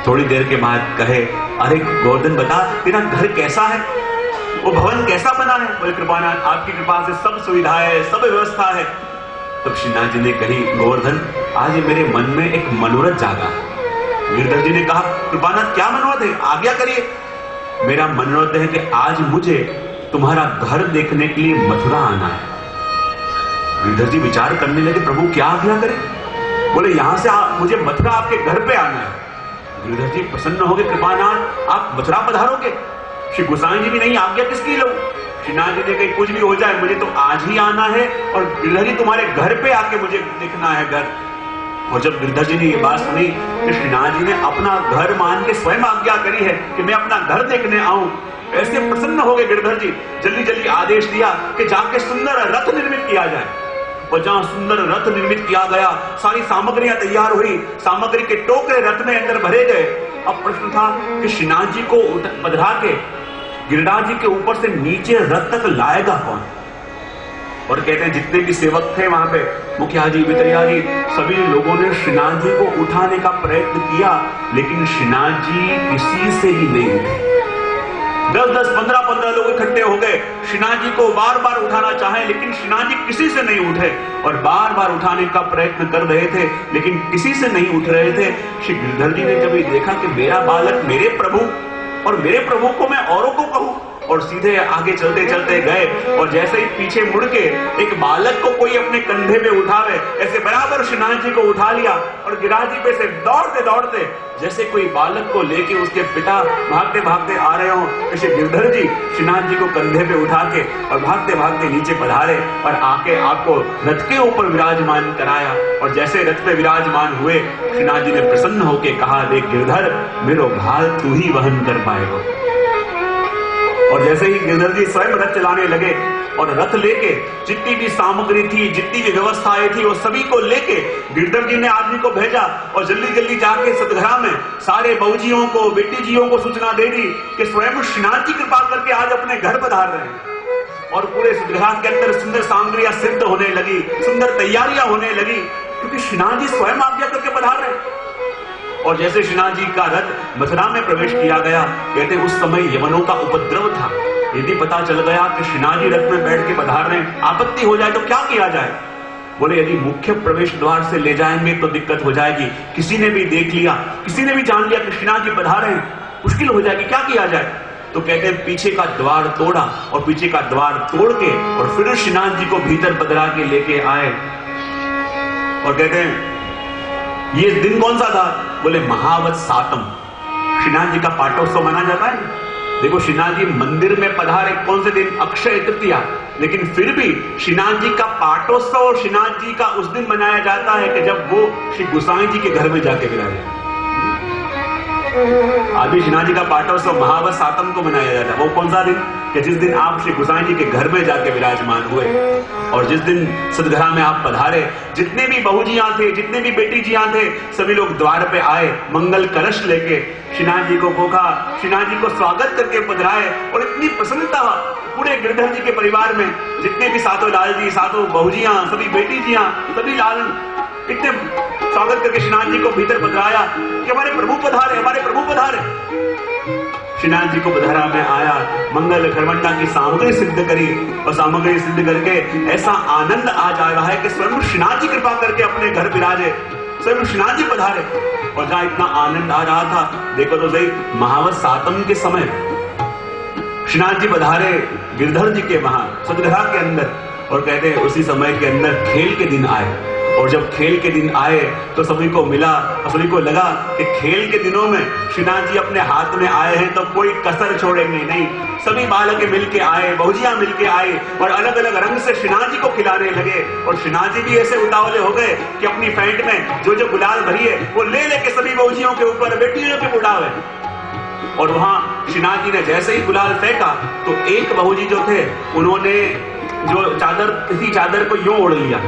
थोड़ी देर के बाद कहे अरे गोवर्धन बता तेरा घर कैसा है, वो भवन कैसा बना है? बोले कृपानाथ आपकी कृपा से सब सुविधा है, सब व्यवस्था है। तब श्रीनाथ जी ने कही गोवर्धन आज मेरे मन में एक मनोरथ जागा। गिरधर जी ने कहा कृपानाथ क्या मनोरथ है, आज्ञा करिए। मेरा मनोरथ है कि आज मुझे तुम्हारा घर देखने के लिए मथुरा आना है। गिरधर जी विचार करने लगे, प्रभु क्या आज्ञा करें? बोले यहां से मुझे मथुरा आपके घर पे आना है। गिरधर जी प्रसन्न हो गए, कृपानाथ आप मथुरा पधारोगे? श्री गोसाई जी भी नहीं, आज्ञा किसकी लो? श्रीनाथ जी ने कही कुछ भी हो जाए मुझे तो आज ही आना है और गिरधर जी तुम्हारे घर पे आके मुझे देखना है घर। और जब गिरधर जी ने ये बात सुनी कि श्रीनाथ जी ने अपना घर मान के स्वयं आज्ञा करी है कि मैं अपना घर देखने आऊं, ऐसे प्रसन्न हो गए गिरधर जी। जल्दी जल्दी आदेश दिया कि जाके सुंदर रथ निर्मित किया जाए। और जहां सुंदर रथ निर्मित किया गया, सारी सामग्रियां तैयार हुई, सामग्री के टोकरे रथ में अंदर भरे गए। अब प्रश्न था कि श्रीनाथ जी को पधरा के गिरिराज जी के ऊपर से नीचे रथ तक लाएगा कौन? और कहते हैं जितने भी सेवक थे वहां पे, मुखिया जी, बितरिया जी, सभी लोगों ने श्रीनाथ जी को उठाने का प्रयत्न किया, लेकिन श्रीनाथ जी किसी से ही नहीं उठे। 10-10, 15-15 लोग इकट्ठे हो गए, श्रीनाथ जी को बार बार उठाना चाहे, लेकिन श्रीनाथ जी किसी से नहीं उठे। और बार बार उठाने का प्रयत्न कर रहे थे, लेकिन किसी से नहीं उठ रहे थे। श्री गिरधर जी ने जब ये देखा कि मेरा बालक मेरे प्रभु और मेरे प्रभु को मैं औरों को कहूं, और सीधे आगे चलते चलते गए। और जैसे ही पीछे मुड़ के एक बालक को कोई अपने कंधे पे उठावे, ऐसे बराबर श्रीनाथ जी को उठा लिया और गिरिराज जी पे से दौड़ते दौड़ते जैसे कोई बालक को लेके उसके पिता भागते भागते आ रहे हो, ऐसे गिरधर जी श्रीनाथ जी को कंधे पे उठा के और भागते भागते नीचे पधारे और आके आपको रथ के ऊपर विराजमान कराया। और जैसे रथ पे विराजमान हुए, श्रीनाथ जी ने प्रसन्न होके कहा, देख गिरधर, मेरो भार तू ही वहन कर पाएगा। और जैसे ही गिरधर जी स्वयं रथ चलाने लगे और रथ लेके जितनी भी सामग्री थी, जितनी भी व्यवस्थाएं थी, वो सभी को लेके गिरधर जी ने आदमी को भेजा और जल्दी जल्दी जाके सतघरा में सारे बहुजियों को, बेटी जियों को सूचना दे दी कि स्वयं श्रीनाथ जी कृपा करके आज अपने घर पधार रहे हैं। और पूरे सतघरा के अंदर सुंदर सामग्रियां सिद्ध होने लगी, सुंदर तैयारियां होने लगी, क्योंकि श्रीनाथ जी स्वयं आज्ञा करके पधार रहे हैं। और जैसे श्रीनाथ जी का रथ मथुरा में प्रवेश किया गया, कहते उस समय यवनों का उपद्रव था। यदि पता चल गया कि श्रीनाथ जी रथ में बैठ के पधार रहे हैं, आपत्ति हो जाए तो क्या किया जाए? बोले यदि मुख्य प्रवेश द्वार से ले जाएंगे तो दिक्कत हो जाएगी, किसी ने भी देख लिया, किसी ने भी जान लिया कि श्रीनाथ जी पधार रहे हैं, मुश्किल हो जाएगी, क्या किया जाए? तो कहते हैं पीछे का द्वार तोड़ा और पीछे का द्वार तोड़ के और फिर श्रीनाथ जी को भीतर पधरा के लेके आए। और कहते हैं ये दिन कौन सा था? बोले महावत सातम, श्रीनाथ जी का पाटोत्सव माना जाता है। देखो श्रीनाथ जी मंदिर में पधारे कौन से दिन? अक्षय तृतीया। लेकिन फिर भी श्रीनाथ जी का पाटोत्सव श्रीनाथ जी का उस दिन मनाया जाता है कि जब वो श्री गोसाई जी के घर में जाके विराजे। अभी श्रीनाथ जी का पाटोत्सव महावत सातम को मनाया जाता है। वो कौन सा दिन? कि जिस दिन आप श्री गोसाई जी के घर में जाके विराजमान हुए और जिस दिन सतघरा में आप पधारे, जितने भी बहुजियां थे, जितने भी बेटी जियां थे, सभी लोग द्वार पे आए, मंगल कलश लेके श्रीनाथ जी को पोखा, श्रीनाथ जी को स्वागत करके पधराए। और इतनी प्रसन्नता पूरे गिरधर जी के परिवार में, जितने भी सातों लाल जी, सातों बहुजियां, सभी बेटी जियां, सभी लाल, इतने स्वागत करके श्रीनाथ जी को भीतर पधराया कि हमारे प्रभु पधारे, हमारे प्रभु पधारे। श्रीनाथ जी को पधरा में आया, मंगल खरवंटा की सामग्री सिद्ध करी और सामग्री सिद्ध करके ऐसा आनंद आ जा रहा है कि स्वयं श्रीनाथ जी कृपा करके अपने घर विराजे, स्वयं श्रीनाथ जी पधारे। और जहां इतना आनंद आ रहा था, देखो तो सही, महावत सातम के समय श्रीनाथ जी पधारे गिरधर जी के वहां सतघरा के अंदर। और कहते हैं उसी समय के अंदर खेल के दिन आए। और जब खेल के दिन आए तो सभी को मिला और सभी को लगा कि खेल के दिनों में श्रीनाथ जी अपने हाथ में आए हैं तो कोई कसर छोड़ेंगे नहीं। सभी बालकें मिलके आए, बहुजियां मिलके आए और अलग अलग रंग से श्रीनाथ जी को खिलाने लगे। और श्रीनाथ जी भी ऐसे उतावले हो गए कि अपनी पैंट में जो जो गुलाल भरी है वो ले लेके सभी बहुजियों के ऊपर, बेटियों के उड़ावे। और वहां श्रीनाथ जी ने जैसे ही गुलाल फेंका तो एक बहुजी जो थे उन्होंने जो चादर थी, चादर को यूं ओढ़ लिया।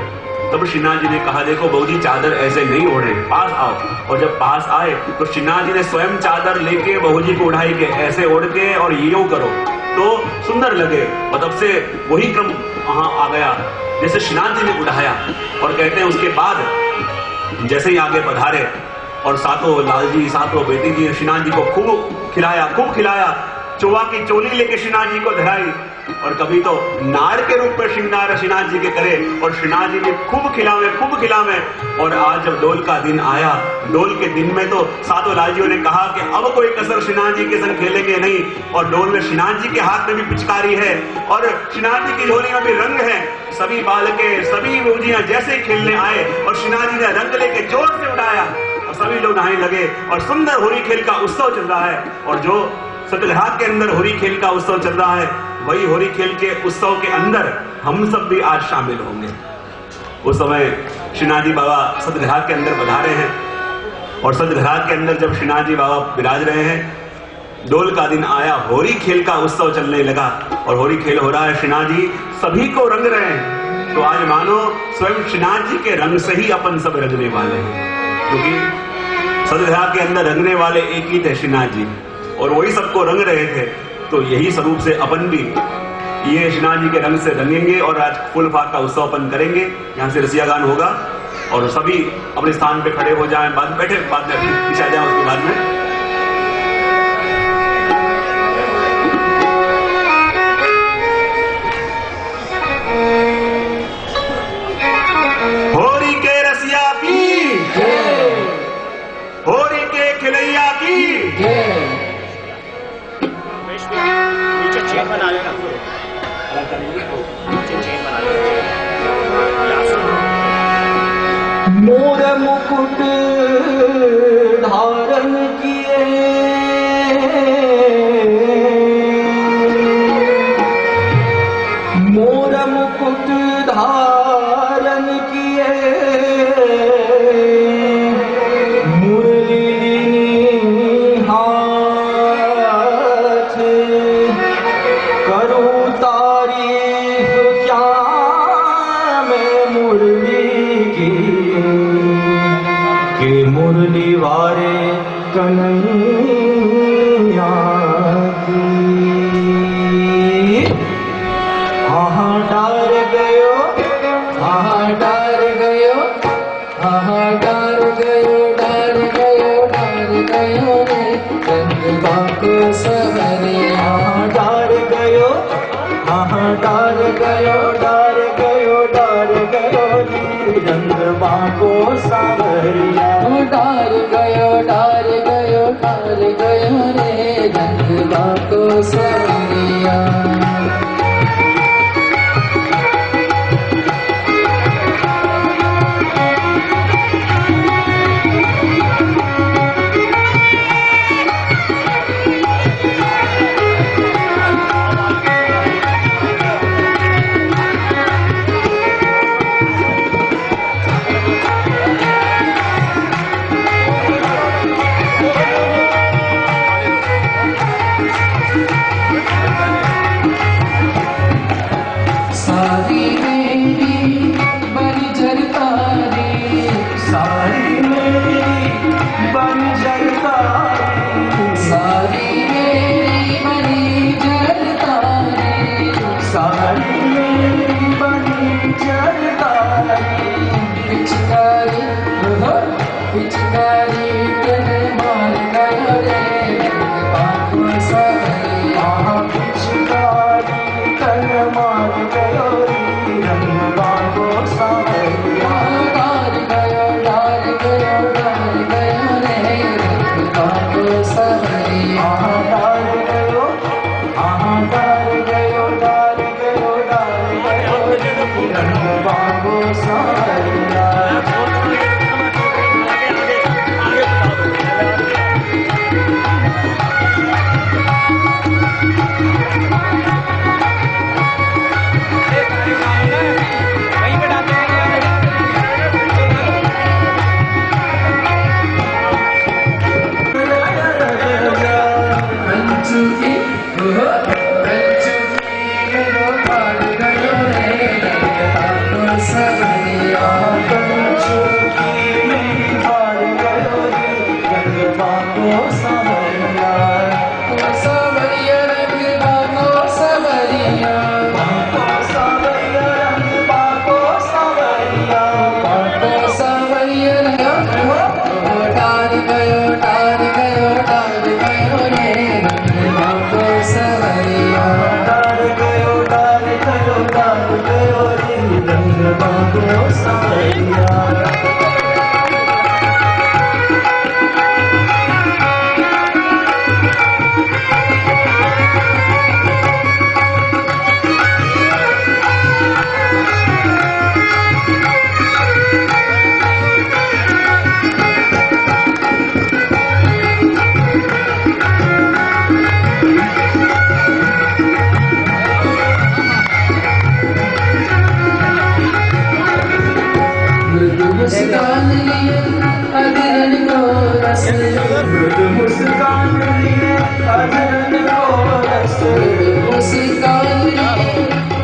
तब श्रीनाथ जी ने कहा, देखो बहुजी चादर ऐसे नहीं ओढ़े, पास आओ। और जब पास आए तो श्रीनाथ जी ने स्वयं चादर लेके बहुजी को उठाई के ऐसे ओढ़ के और यूं करो तो सुंदर लगे। और तब से वही क्रम वहां आ गया जैसे श्रीनाथ जी ने उठाया। और कहते हैं उसके बाद जैसे ही आगे पधारे और सातों लाल जी, सातों बेटी जी श्रीनाथ जी को खूब खिलाया, चोवा की चोली लेके श्रीनाथ जी को धराई और कभी तो नार के रूप में श्रृंगार श्रीनाथ जी के करे और श्रीनाथ जी भी खूब खिलावे। और आज जब डोल का दिन आया, डोल के दिन में तो सातों लालजियों ने कहा कि अब कोई कसर श्रीनाथ जी के संग खेलेंगे नहीं। और डोल में श्रीनाथ जी के हाथ में भी पिचकारी है और श्रीनाथ जी की झोली में भी रंग है। सभी बालके, सभी बूजियां जैसे ही खेलने आए और श्रीनाथ जी ने रंग लेके जोर से उठाया और सभी लोग नहाने लगे और सुंदर होली खेल का उत्सव चल रहा है। और जो सतघाट के अंदर होली खेल का उत्सव चल रहा है, वही होली खेल के उत्सव के अंदर हम सब भी आज शामिल होंगे। उस समय श्रीनाथ जी बाबा सतघाट के अंदर पधारे हैं और सतघाट के अंदर जब श्रीनाथ जी बाबा विराज रहे हैं, डोल का दिन आया, होली खेल का उत्सव चलने लगा और होली खेल हो रहा है। श्रीनाथ जी सभी को रंग रहे हैं। तो आज मानो स्वयं श्रीनाथ जी के रंग से ही अपन सब रंगने वाले हैं, क्योंकि सतघाट के अंदर रंगने वाले एक ही थे श्रीनाथ जी और वही सबको रंग रहे थे। तो यही स्वरूप से अपन भी ये श्रीनाथ जी के रंग से रंगेंगे और आज फूल फाग का उत्सव अपन करेंगे। यहाँ से रसिया गान होगा और सभी अपने स्थान पे खड़े हो जाएं, बाद में पीछे आ जाए उसके बाद में। होरी के रसिया की, होरी के खिलैया की। नीचे चेन बना लेना, नीचे चेन बना लेना। मोर मुकुट धारण किए, मोर मुकुट धारण किए, मुरली हाथ करूं तारीफ क्या मैं मुरली की, के मुरली वारे कन्हैया की। हाँ डार गयो, हाँ डार गयो, हाँ डार गयो, डार गयो, डार गयो रे रंगवा को सवरिया। हाँ डार गयो, हाँ डार गयो, डार गयो, डार गयो रे रंगवा को सवरिया। डार गयो, डार गयो, डार गयो रे रंगवा को सवरिया। सारी मेरी बंजर तारी, सारी मेरी बंजर तारी, सारी मेरी बंजर तारी, सारी मेरी बंजर तारी। पिचकारी पिचकारी तेरे मार गयो रे बाबू सवरिया। पिचकारी तेरे मार गयो रे रंगवा को सवरिया। डार गयो, डार गयो, डार गयो रे रंगवा को सवरिया। डार गयो, हाँ डार गयो, डार गयो, डार गयो रे रंगवा को सवरिया। डार गयो, मृदु मुस्कान लिए अधरन को रस, मुस्कान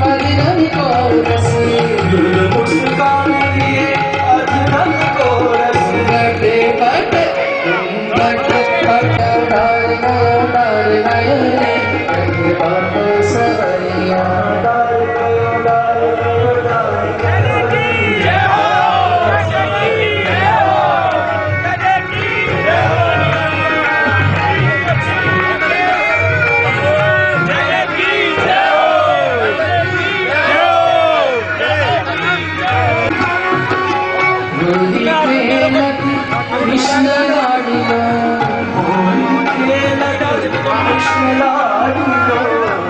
अधरन को रस, मृदु मुस्कान लिए अधरन को रस, बटे बटे बटे बटे डाल गयो रे रंग बाप सवरिया, डाल गयो डाल गयो डाल गयो कृष्ण लाडिलो, होली खेलत कृष्ण लाडिलो,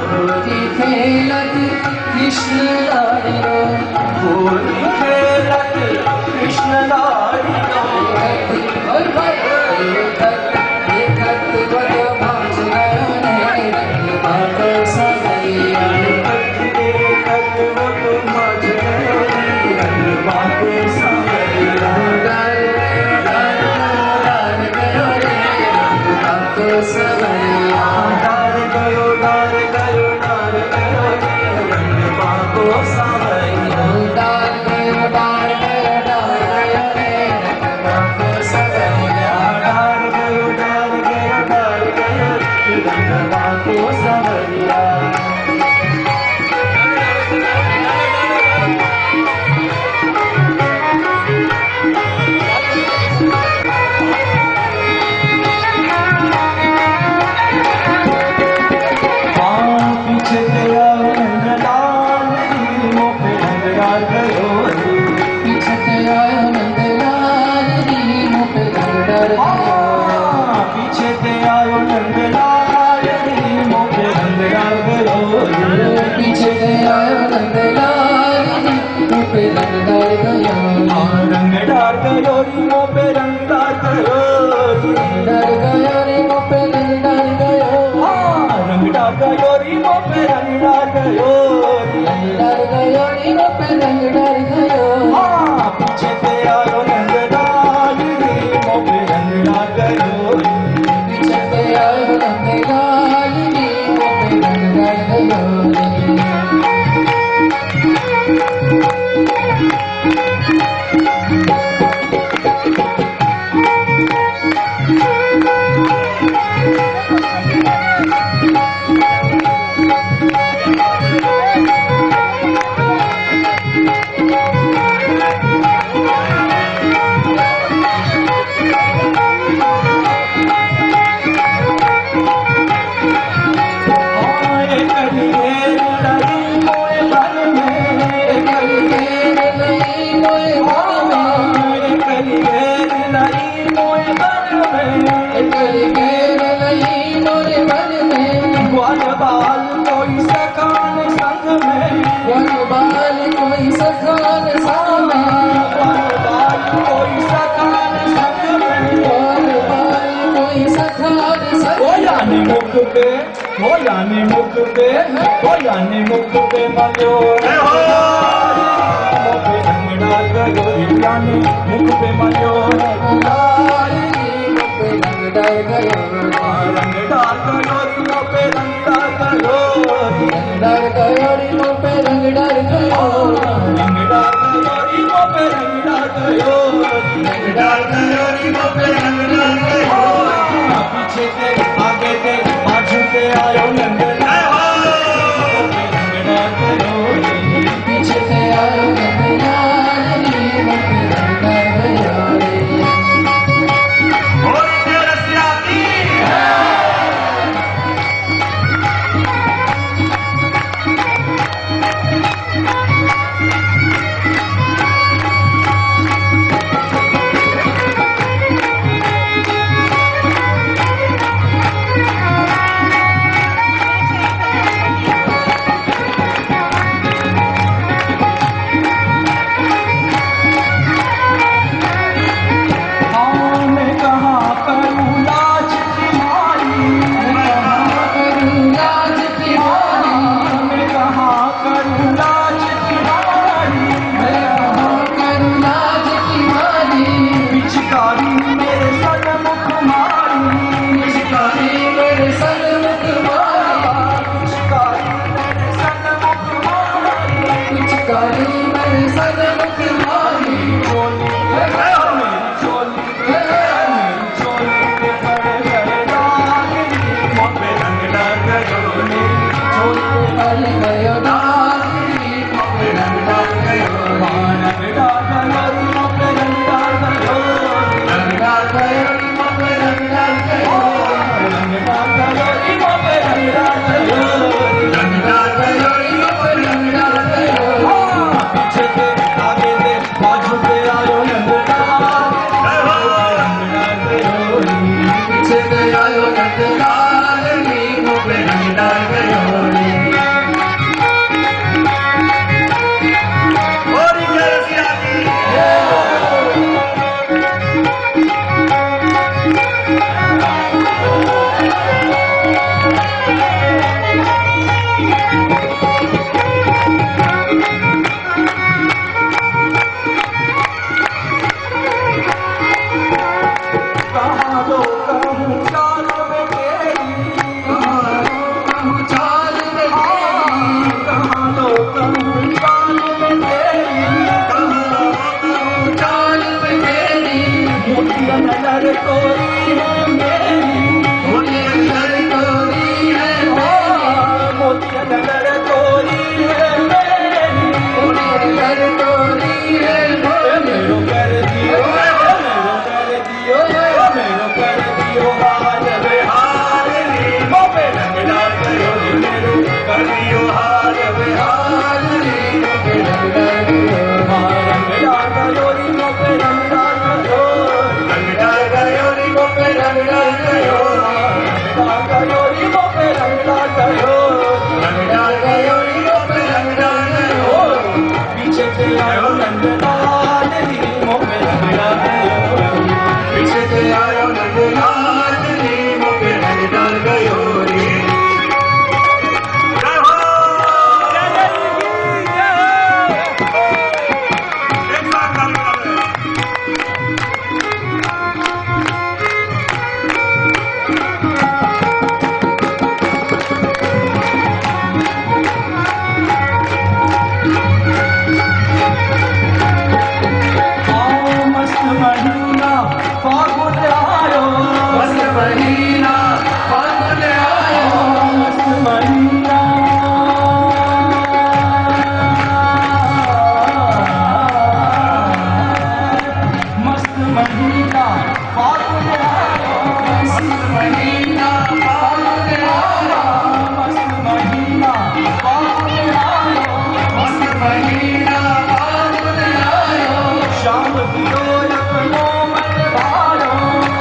होली खेलत कृष्ण लाडिलो, होली खेलत कृष्ण लाडिलो, और भाई देखत बड़ भाज गयो रे रंग बाप सवरिया, देखत वो तुम मज गयो रंग बाप सवरिया, डाल गयो रे रंग बाप सवरिया, डाल गयो डाल गयो डाल गयो रंग बाप सवरिया, डाल गयो रे रंग बाप सवरिया, डाल गयो डाल गयो डाल गयो रंग बाप सवरिया। पीछे तेरा रंग लाल नीमों पे रंग डाल गयो, पीछे आयो नंदलाल नीमों पे रंग डाल गयो, पीछे तेरा रंग लाल नीमों पे रंग डाल गयो, पीछे आयो नंदलाल नीमों पे रंग डाल गयो, रंग डाल गयो नीमों पे रंग डाल गयो, डाल गयो रे मुँह पे रंग डाल गयो, रंग डाल गयो नीमों पे रंग डाल गयो, डाल गयो रे मुँह पे रंग डाल गयो, पीछे तेरा रंग लाल नीमों पे रंग डाल गयो, पीछे आयो नंदलाल नीमों पे रंग डाल गयो, मुख पे मलो रंग डाल गयो, मुख पे मलो मुँह पे रंग डाल गयो, रंग डाल गयो मुँह पे रंग डाल गयो, डाल गयो रे मुँह पे रंग डाल गयो, रंग डाल गयो मुँह पे रंग डाल गयो, डाल गयो नीमों पे रंग डाल गयो, पीछे से आगे से बाजू से आयो रंग पीछे से आयो नंदलाल नीमों पे रंग डाल गयो रे, होली के रसिया की काली मेरे सन्मुख माही चोली मेरी चोली के बड़े बड़े दागिनी मुँह पे रंग डाल गयो मेरी चोली काली गयो नागिनी मुँह पे रंग डाल गयो रंग डाल गयो मुँह पे रंग डाल गयो रंग डाल गयो मुँह पे रंग डाल गयो रंग डाल गयो मुँह पे रंग डाल गयो रंग डाल गयो मुँह पे रंग डाल गयो पीछे से आगे से बाजू से आयो नंदलाल रंग डाल गयो पीछे से आयो नंदलाल मुँह पे रंग डाल गयो और क्या रसिया जी कहाँ दो कहूँ चाल में तेरी कहूँ चाल में तेरी कहाँ दो कहूँ चाल में तेरी कहूँ चाल में तेरी मोतिया नजर तोरी है मेरी मुझे अंदर तोरी है मेरी मोतिया नजर तोरी है मेरी मुझे अंदर तोरी है मेरी मेरो कर दियो मेरो कर दियो हाल बेहाल रे मुँह पे रंग डाल गयो मेरो कर दियो हाल बेहाल रे मुँह पे रंग डाल गयो रंग डाल गयो रे मुँह पे रंग डाल गयो रंग डाल गयो रे मुँह पे रंग डाल गयो रंग डाल गयो रे मुँह पे रंग डाल गयो रंग डाल गयो मुँह पे रंग डाल गयो पीछे से आयो नंदलाल रे मुँह पे रंग डाल गयो पीछे से आयो नंदलाल मुँह पे रंग डाल गयो रे जय हो एक साथ ताली बजाओ। आओ मस्त महीना फागुन आयो मस्त महीना फागुन आयो मस्त महीना मस्त महीना फागुन आयो मस्त महीना फागुन आयो मस्त महीना फागुन आयो मस्त महीना फागुन आयो शाम दियो अपनो मन भायो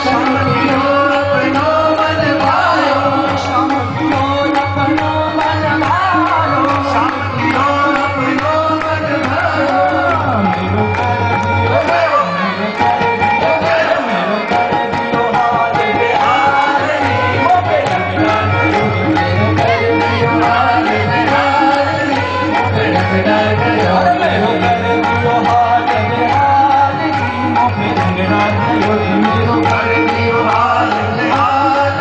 शाम दियो अपनो मन भायो शाम दियो अपनो मन भायो शाम दियो अपनो मन भायो मेरो कर दियो मेरो कर दियो हाल बेहाल रे मुँह पे रंग डाल गयो मेरो कर दियो हाल बेहाल मुँह पे रंग डाल गयो मेरो कर दियो हाल बेहाल रे मुँह पे रंग डाल गयो मेरो कर दियो हाल बेहाल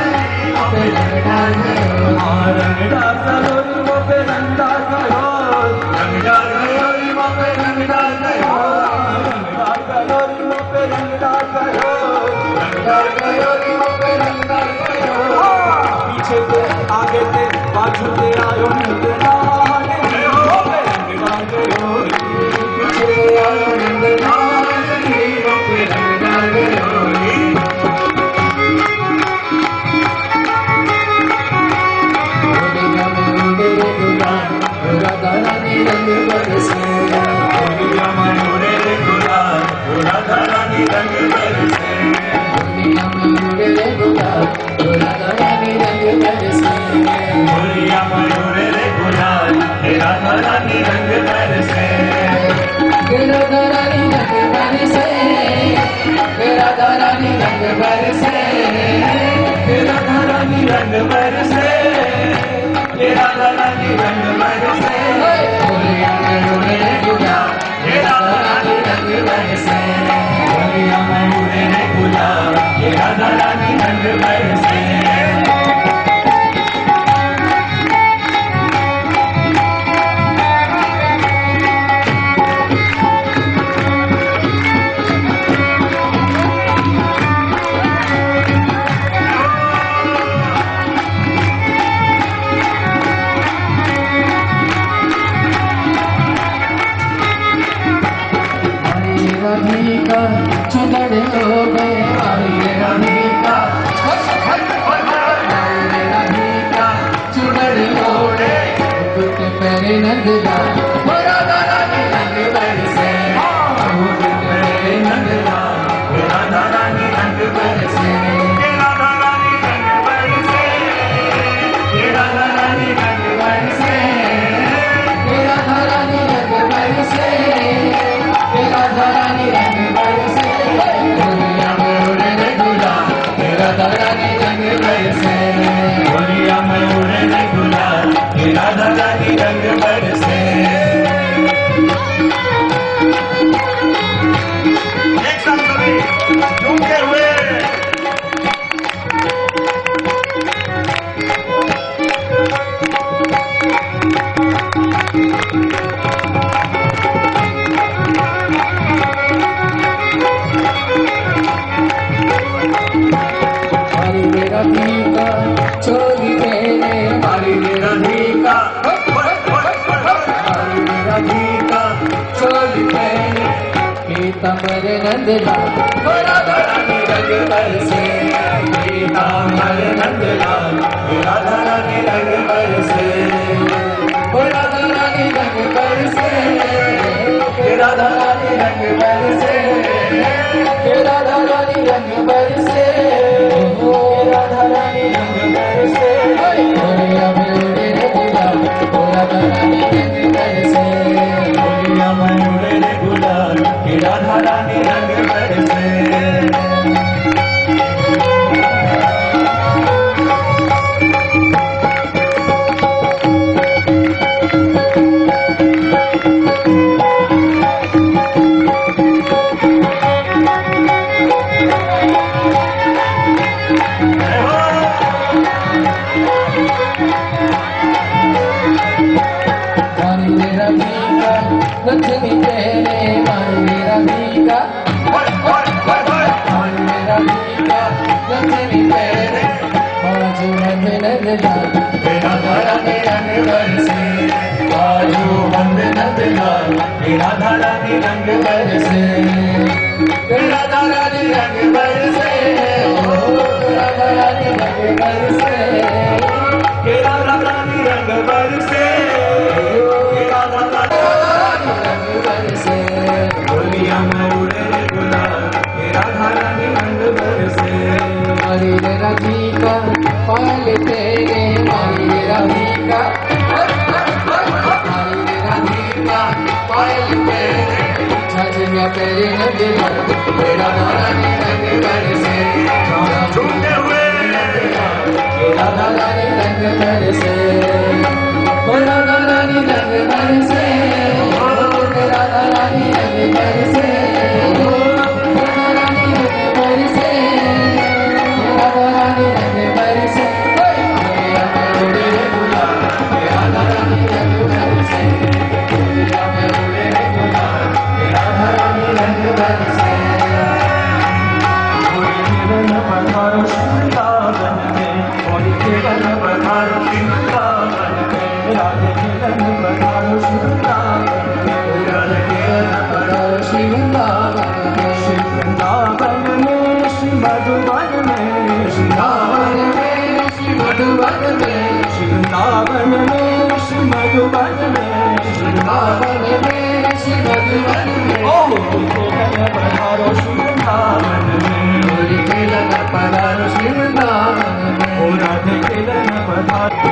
मुँह पे रंग डाल गयो रंग डाल गयो मुँह पे रंग डाल गयो रंग डाल गयो मुँह पे रंग डाल गयो रंग डाल गयो मुँह पे रंग डाल गयो रंग डाल गयो मुँह पे रंग डाल गयो पीछे से आगे से बाजू से आयो नंदलाल मुँह पे रंग डाल गयो पीछे आयो नंदलाल मुँह पे रंग डाल गयो राधा रानी रंग बरसे दुनिया मयूरे रे गुलाल राधा रानी रंग बरसे दुनिया में उड़े रे गुलाल राधा रानी रंग बरसे दुनिया मयूरे रे गुलाल राधा रानी रंग बरसे राधा रानी रंग बरसे राधा रानी रंग बरसे राधा रानी रंग बरसे राधा रानी रंग बरसे दुनिया में उड़े चोली पीतांबर नंदलाल राधा रानी रंग बरसे पीतांबर नंदलाल राधा रानी रंग बरसे राधा रानी रंग बरसे राधा रानी रंग बरसे राधा रानी रंग बरसे राधा रानी रंग बरसे गोलिया में उड़े रे गुलाल राधा रानी रंग बरसे गोलिया में उड़े रे गुलाल राधा रानी रंग बरसे लक्ष्मी तेरे मान मेरा भीगा मान मेरा भीगा लक्ष्मी तेरे बाजू बंद नंदलाल मेरा धारा मेरा बरसे बाजू बंद नंदलाल मेरा धारा रंग बरसे मेरा धारा रंग बरसे मेरा धारा रंग बरसे मेरा धारा रंग बरसे गोलिया में उड़े रे गुलाल राधा रानी रंग बरसे मारी रे राधी का पायल तेरे मारी रे राधी का मारी रे राधी का पायल तेरे छाछिया तेरे नंदलाल राधा रानी रंग बरसे झूमते हुए राधा रानी रंग बरसे राधा रानी रंग बरसे राधा रानी रंग बरसे राधा रानी रंग बरसे राधा रानी रंग बरसे गोलिया में उड़े रे गुलाल राधा रानी रंग बरसे गोलिया में उड़े रे गुलाल राधा रानी रंग बरसे केवल पधारो वृंदावन में केवल पधारो वृंदावन में राधे केवल पधारो वृंदावन वृंदावन में श्री मधुवन में वृंदावन में श्री मधुवन में वृंदावन में श्री मधुवन में वृंदावन में श्री मधुवन में ओ पधारो श्री वृंदावन में केलन पधारो श्री वृंदावन में ओ राधे केलन पधारो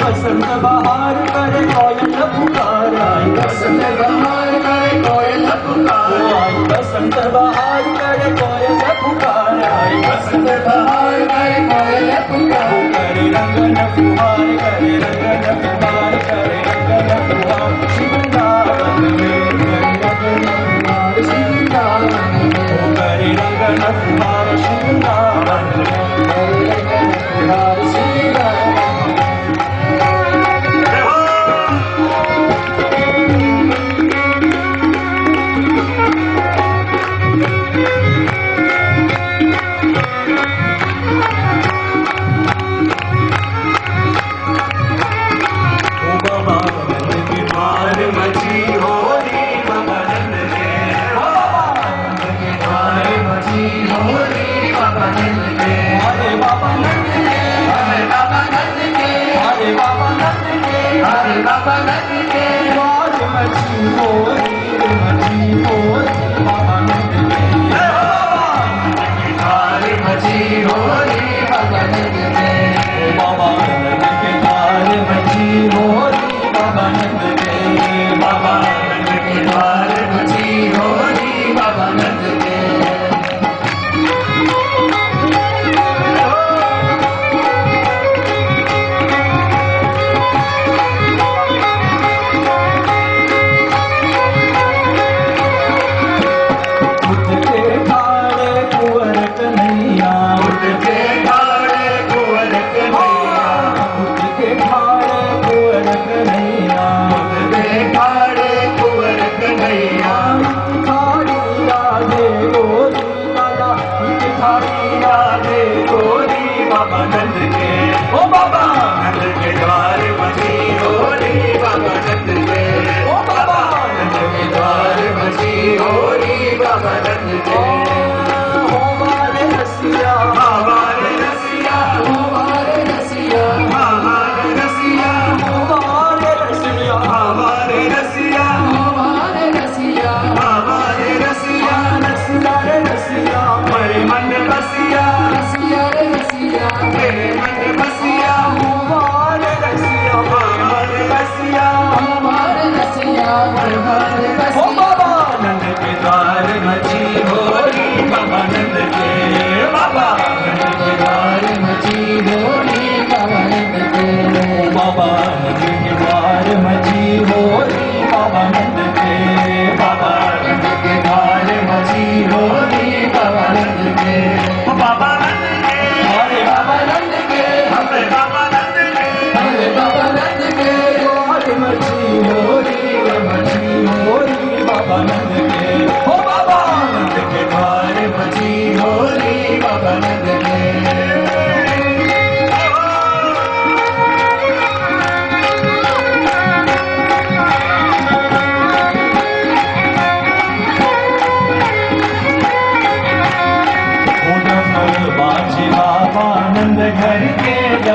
बसंत बहार करे कोयल पुकार आई बसंत बहार करे कोयल पुकार आई बसंत बहार करे कोयल पुकार आई बसंत बहार करे कोयल पुकार करे रंगन फुहार करे रंगन फुहार करे रंगन फुहार वृंदावन में करे रंगन फुहार वृंदावन में करे रंगन फुहार वृंदावन में करे रंगन फुहार वृंदावन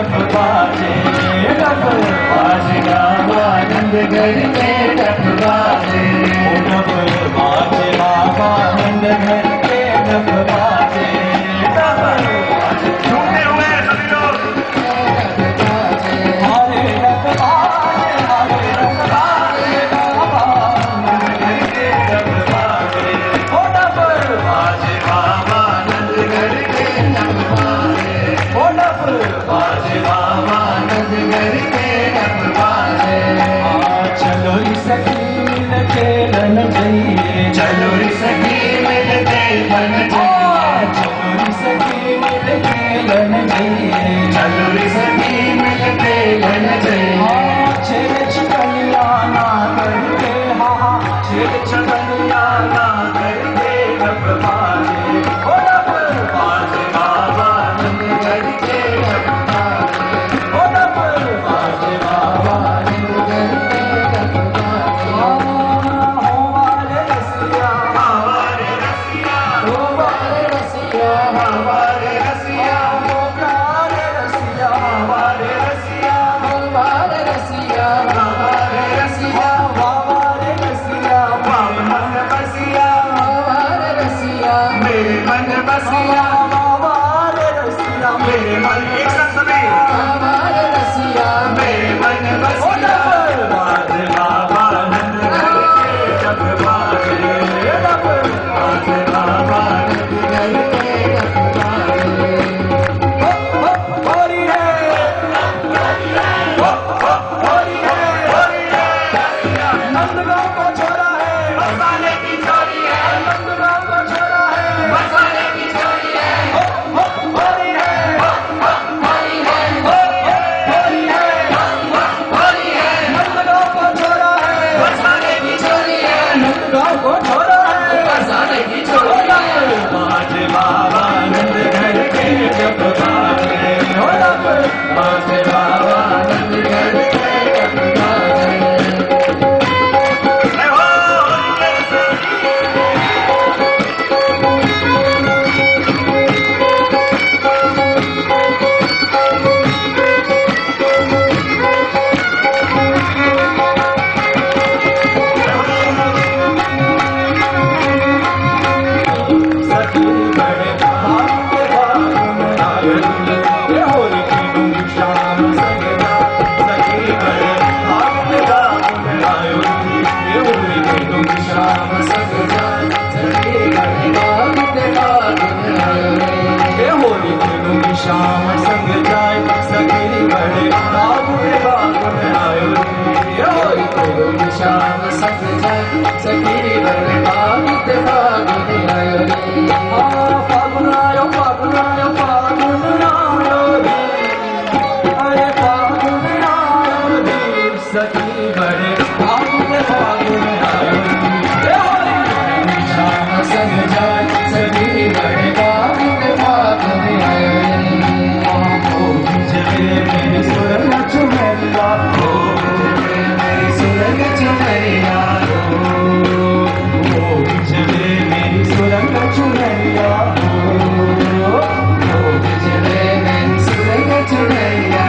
डफ बाजे डफ बाजेगा आनंद घर में डफ बाजे डफ बाजे बाबा आनंद घर में डफ बाजे डफ बाजे झूठे हुए सभी लोग हरे डफ बाजे बाबा आनंद घर के डफ बाजे ओ डफ बाजे बाबा आनंद घर के डफ बाजे ओ डफ बाजे बाबा आनंद घर के डफ बाजे चलो रे सखी मिल खेलन जाइए चलो रे सखी मिल खेलन जाइए चलो रे सखी मिल खेलन जाइए चलो रे सखी मिल खेलन जाइए छेड़ छकनिया ना करके हा छेड़ छकनिया ना करके डफ बाजे ओ डफ बाजे बाबा आनंद घर के डफ बाजे ओ डफ बाजे बाबा आनंद घर के डफ बाजे हो वाले रसिया हमारे रसिया हो वाले रसिया हमारे रसिया हो वाले रसिया हमारे रसिया हमारे रसिया हमारे रसिया हमारे रसिया मन बसिया हमारे रसिया मेरे मन बसिया हमारे रसिया मेरे मन एक साथ सभी हमारे रसिया मेरे मन बसिया बाजे बाबा आनंद घर के डफ बाजे डफ बाजे बाबा आनंद घर के डफ बाजे होरी रे होरी रे नंदगांव का छोरा है मसाले की छोरी है नंदगांव का छोरा है मसाले की छोरी है होरी रे होरी है नंदगांव का छोरा है मसाले की छोरी है नंदगांव को छोरा है मसाले की छोरी है बाजे बाबा आनंद घर के डफ बाजे हो डफ बाजे बाबा आनंद घर के डफ बाजे जय हो सखी बड़े भाग के भाग आयो ये होली की डूंगी शाम सगदा सखी बड़े भाग के भाग आयो ये होली की डूंगी शाम सगदा सखी बड़े भाग के भाग आयो ये होली की डूंगी शाम संग जाए सखी बड़े भाग के भाग आयो ये होली की डूंगी शाम संग जाए सखी बड़े भाग के भाग आयो फागुन आयो फागुन आयो फागुन आयो अरे फागुन आयो सखी बड़े फागुन आयो शाम संग जाए सखी बड़े फागुन आयो जले मेरी सुरंग चुमेला हो मेरी सुरंग चुमेला जले मेरी सुरंग चुनैया जले मेरी सुरंग चुनैया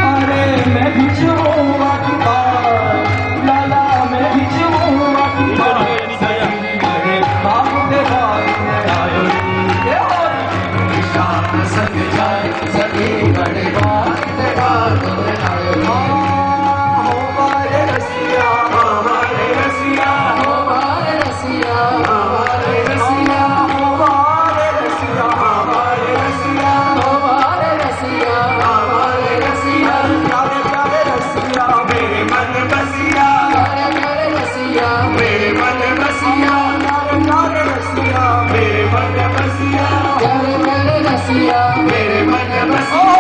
अरे मैं भी चूमा की बात लाला मैं भी चूमा की बात सही बड़े बाप के बाप आयो ये होली शाम संग जाए सही बड़े बाप के बाप आयो हो वाले रसिया हमारे रसिया हमारे रसिया हमारे रसिया हमारे रसिया हमारे रसिया हमारे रसिया हमारे रसिया प्यारे प्यारे रसिया मेरे मन बसिया प्यारे प्यारे रसिया मेरे मन बसिया प्यारे प्यारे रसिया मेरे मन बसिया प्यारे प्यारे रसिया मेरे मन बसिया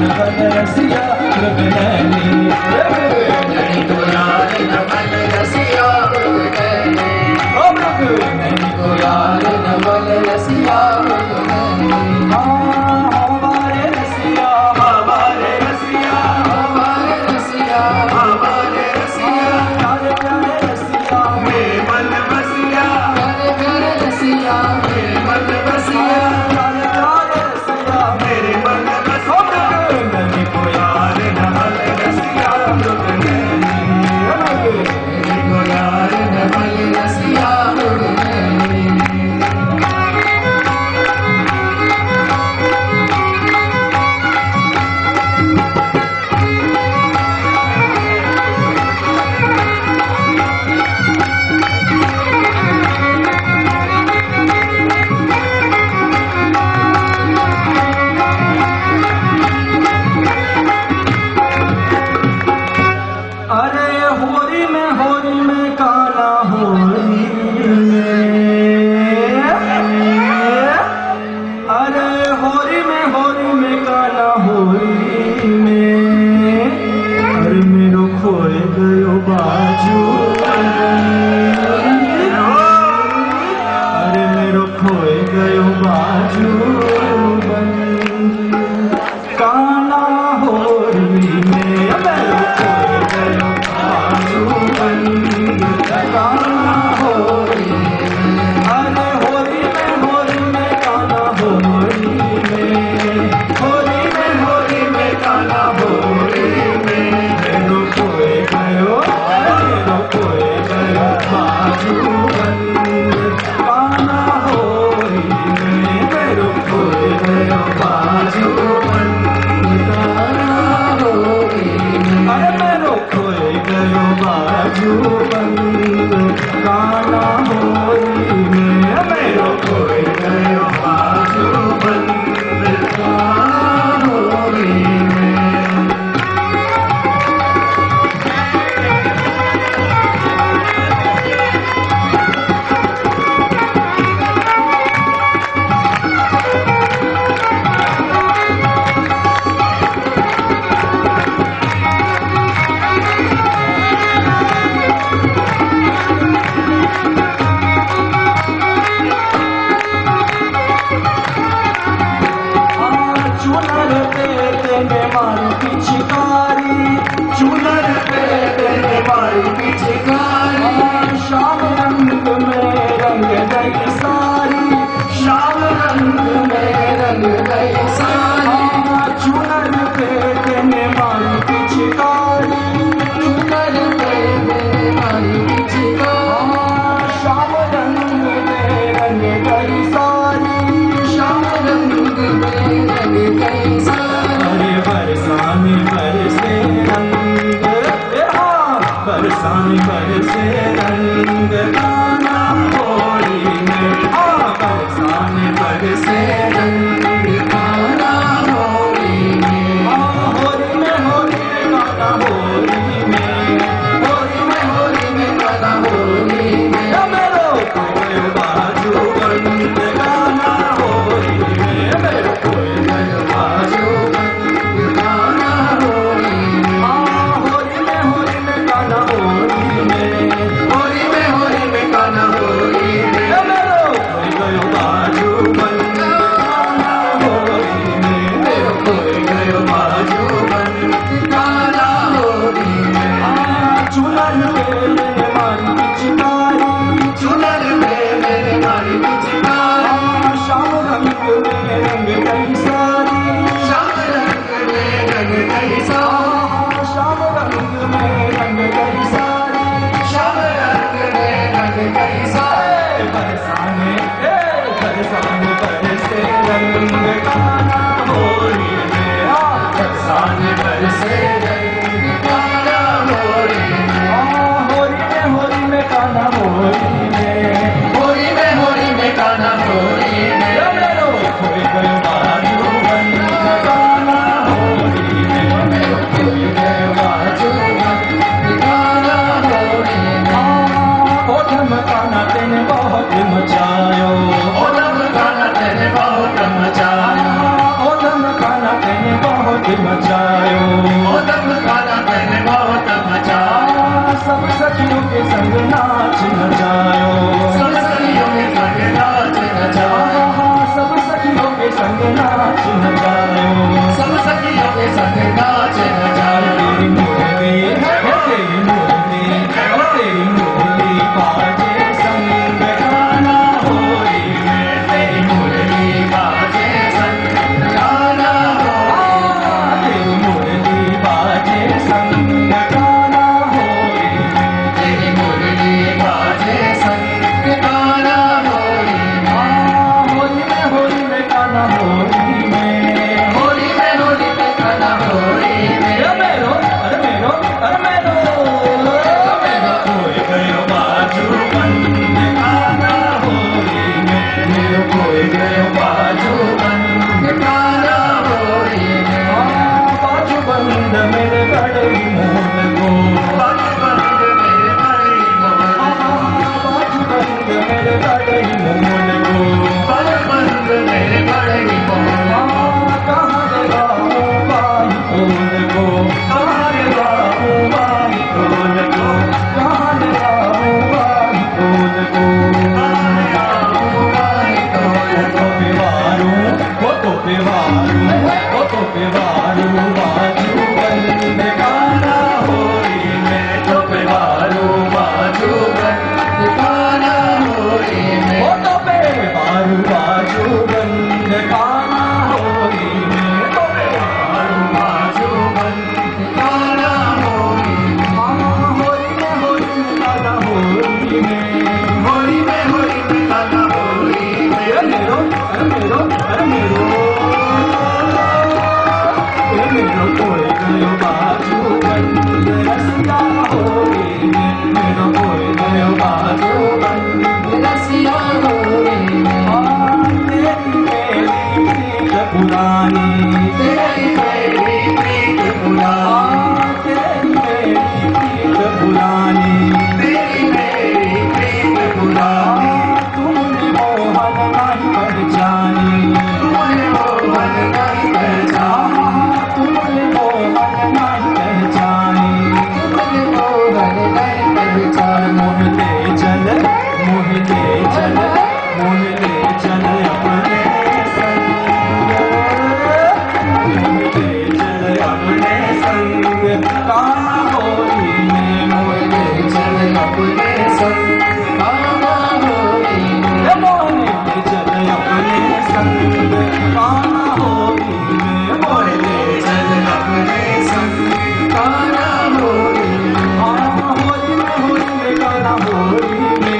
नवल रसिया मृग नैनी नैनी को यार नवल रसिया मृग नैनी ओ मृग नैनी को यार नवल रसिया मृग नैनी हमारे रसिया हमारे रसिया हमारे रसिया हमारे रसिया प्यारे प्यारे रसिया मेरे मन बसिया प्यारे प्यारे रसिया मेरे मन बसिया प्यारे प्यारे रसिया मेरे मन बसिया नैनी को यार नवल रसिया मृग नैनी नैनी को यार नवल रसिया मृग नैनी अरे होरी में काला होरी में अरे होरी में काला होरी में अरे मेरो खोए गयो बाजू अरे मेरो खोए गयो बाजू काला होरी में मेरो खोए गयो बाजू काला होरी अरे होरी में काला होरी में काला होरी में मेरो खोए गयो बाजू काला होरी में मेरो खोए गयो बाजू अरे मेरो खोए गयो बाजू काला होरी में मेरो खोए गयो बाजू काला होरी में चुनर पे तेने मारी पिचकारी चुनर पे तेने मारी पिचकारी श्याम रंग में रंग गई सारी श्याम रंग में रंग गई सारी चुनर पे तेने मारी पिचकारी चुनर पे मेरे मारी पिचकारी श्याम रंग में रंग गई सारी श्याम रंग में रंग गई सारी अरे बरसाने बरसे रंग बरसाने बरसे रंग काला होली में बरसाने बरसे रंग काला होली में होली में काला होली में काला होली में मेरो कोई बाजू बंद काला होली में मेरो कोई बाजू काला होली में होली में काला होली में काला होली में मेरो कोई गयो बाजू बंद काला होली में मेरो कोई गयो बाजू बंद काला होली में चुनर पे मारी पिचकारी चुनर पे मेरे मारी पिचकारी श्याम रंग में रंग गई सारी श्याम रंग में रंग गई सारी श्याम रंग में रंग गई सारी श्याम रंग में रंग गई सारी बरसाने बरसे रंग काला होली में बरसाने बरसे रंग काला होली में होली में काला होली में होली में काला होली में मेरो खोए गयो बाजू बंद काला होली में मेरो कोई गयो बाजू बंद काला होली में ओठम काना तेने बहुत मचायो ओलम काना तेरे बहुत मचाया ओठम काना बहुत मचायो, मैंने बहुत मचाया, सब सखियों के संग नाच नचायो, सब सखियों के संग नाच नचाया, सब सखियों के संग नाच नचायो, सब सखियों के संग नाच नचाया। तेरी मुरली तेरी मुरली तेरी मुरली बाजे संग गाना होली में, तेरी मुरली बाजे संग गाना होली, तेरी मुरली बाजे संग गाना होली में, तेरी मुरली बाजे संग गाना होली, होली में गाना होली में, होली में गाना होली में। अरे मेरो कोई गयो बाजू बंद गाना होली में, मेरो कोई गयो बाजू बंद गाना होली में, बाजू बंद मेरे बड़े मोल को, बाजू बंद मेरे बड़े मोल, बाजू बंद मेरे बड़े मोल को, बाजू बंद मेरे बड़े मोल। कहाँ लगाऊं बाई खोल को, कहाँ लगाऊं बाई खोल को, कहाँ लगाऊं बाई खोल को, वो तो पेवारू बाजू बंद गाना होली में, तो पेवारू बाजू बंद गाना होली में, वो तो पेवारू बाजू बंद गाना होली में, तो पेवारू बाजू बंद गाना होली में, होली में गाना होली में, होली में गाना होली में। अरे मेरो कोई गयो बाजू बंद रसिया होली में, मेरो कोई गयो बाजू बंद रसिया होली में, तेरी मेरी प्रीत पुरानी, तेरी मेरी प्रीत पुरानी, तेरी मेरी प्रीत पुरानी, तेरी मेरी प्रीत पुरानी, तुमने मोहन नहीं पहचानी, तुमने मोहन नहीं पहचानी, तुमने मोहन नहीं पहचानी, तुमने मोहन नहीं पहचानी। मोहते चल मोहते चल मोहते चल अपने संग, मोहते चल अपने संग गाना होली में, मोहते चल अपने संग गाना होली में, मोहते चल अपने संग गाना होली में, मोहते चल अपने संग गाना होली में, होली में गाना होली में,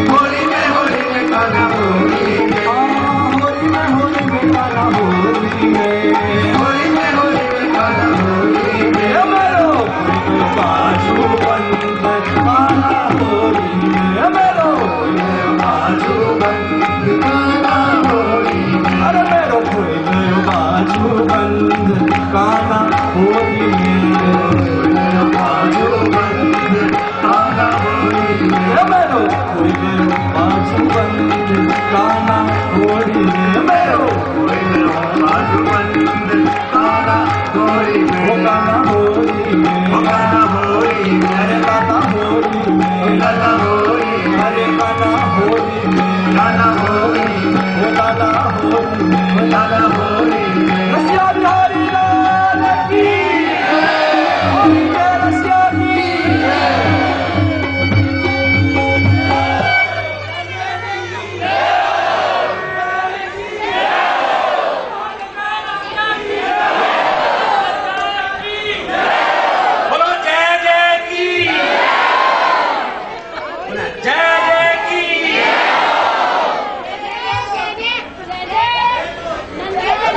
होली में गाना होली में, होली में गाना होली में, होली में गाना होली में। मेरो कोई बाजू बंद गाना होली में, मेरो बाजू बंद गाना होली में, अरे मेरो कोई बाजू बंद गाना होली में, बाजू बंद गाना होली में, मेरो कोई बाजू बंद गाना होली में, मेरो बाजू बंद गाना होली में, वो गाना होली में, गाना होली में, अरे गाना होली में, गाना होली में, अरे गाना होली में, गाना होली में, वो गाना होली में, गाना होली में। रसिया बिहारी लाल की होली में, रसिया की बोलो जय जय की, जय जय की। जय जय जय जय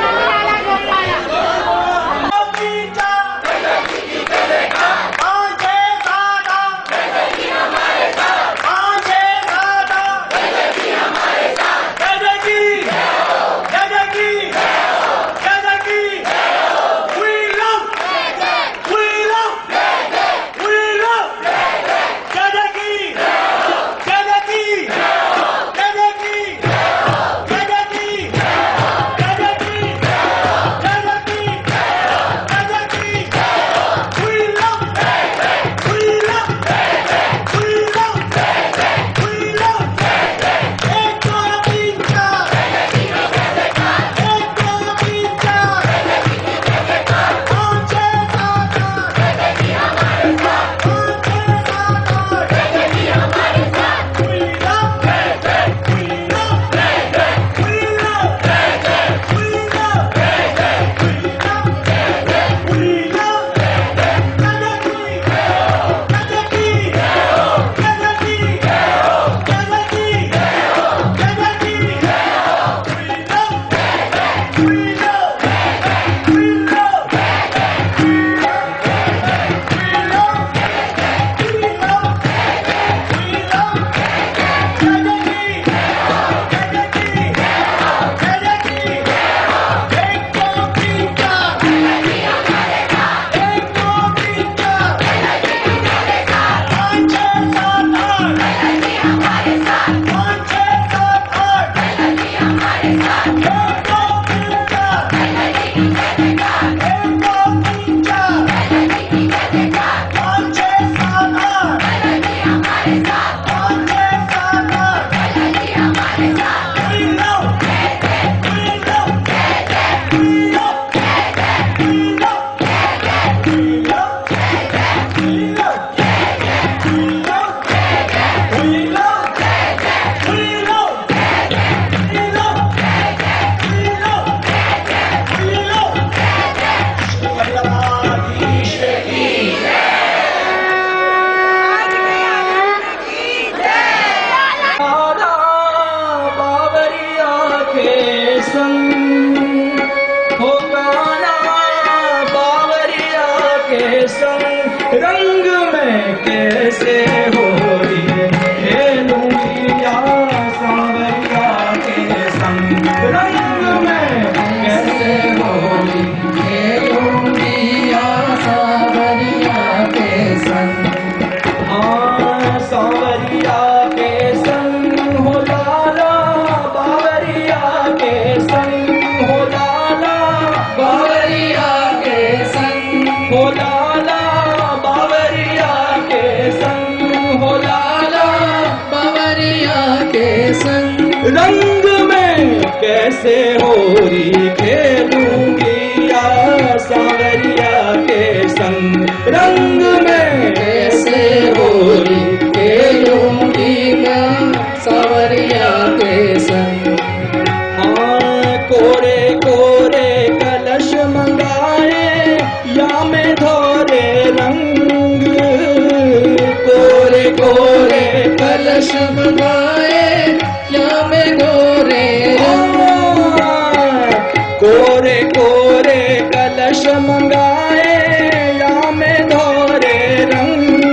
रंग में कैसे होली खेलूंगी या सांवरिया के संग। रंग में कैसे होली खेलूंगी या सांवरिया के संग। हाँ सांवरिया के संग हो लाला बावरिया के संग हो लाला बावरिया के संग हो लाला बावरिया के संग हो लाला बावरिया के संग। रंग में कैसे होली खेलूंगी या सांवरिया के संग। रंग में कैसे होली खेलूंगी मैं सांवरिया के संग। हाँ कोरे कोरे कलश मंगाए या में धोरे रंग। कोरे कोरे कलश मंगाए या में गोरे कोरे कोरे कलश मंगाए या में धोरे रंग।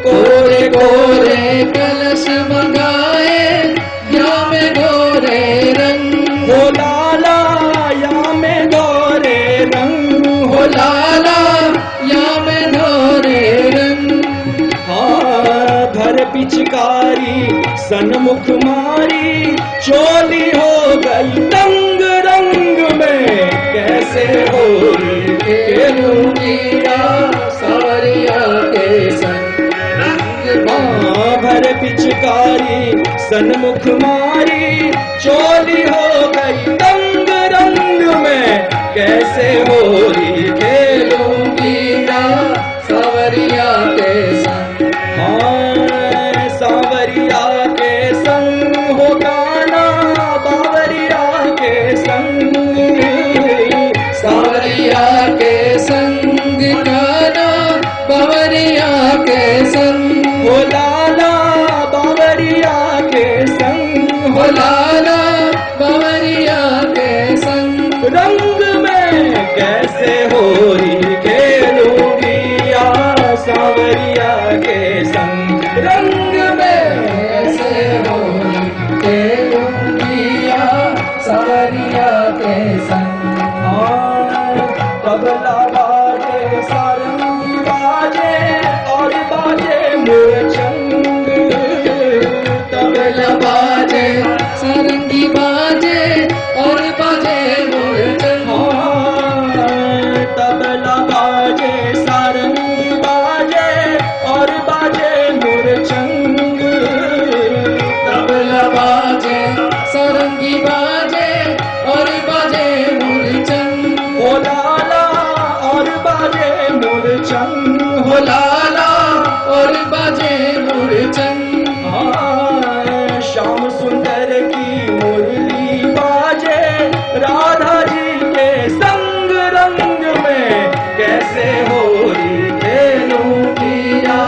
गोरे गोरे कलश मंगाए या में गोरे रंग। हो लाला या में धोरे रंग हो लाला या में गोरे रंग। हाँ भर पिचकारी सन्मुख मारी चोली हो गई तंग। रंग में कैसे होली खेलूंगी या सांवरिया के संग। हाँ भर पिचकारी सन्मुख मारी चोली हो गई तंग। रंग में कैसे होली खेलूंगी या सांवरिया के संग। हाँ सांवरिया के संग हो गाना बावरिया के संग। सांवरिया के संग गाना बावरिया के संग। हो लाला बावरिया के संग हो लाला बावरिया के संग। रंग में कैसे होली खेलूंगी या सांवरिया के संग। रंग में कैसे होली खेलूंगी या सांवरिया के संग। तबला बाजे सारंगी बाजे और बाजे मुरचंग। तबला बाजे सारंगी बाजे और बाजे मुरचंग। तबला बाजे सारंगी बाजे और बाजे मुरचंग। तबला बाजे सारंगी बाजे और बाजे मुरचंग। हो लाला और बाजे मुरचंग। हो लाला और बाजे मुरचंग। श्याम सुंदर की मुरली बाजे राधा जी के संग। रंग में कैसे होली खेलूंगी या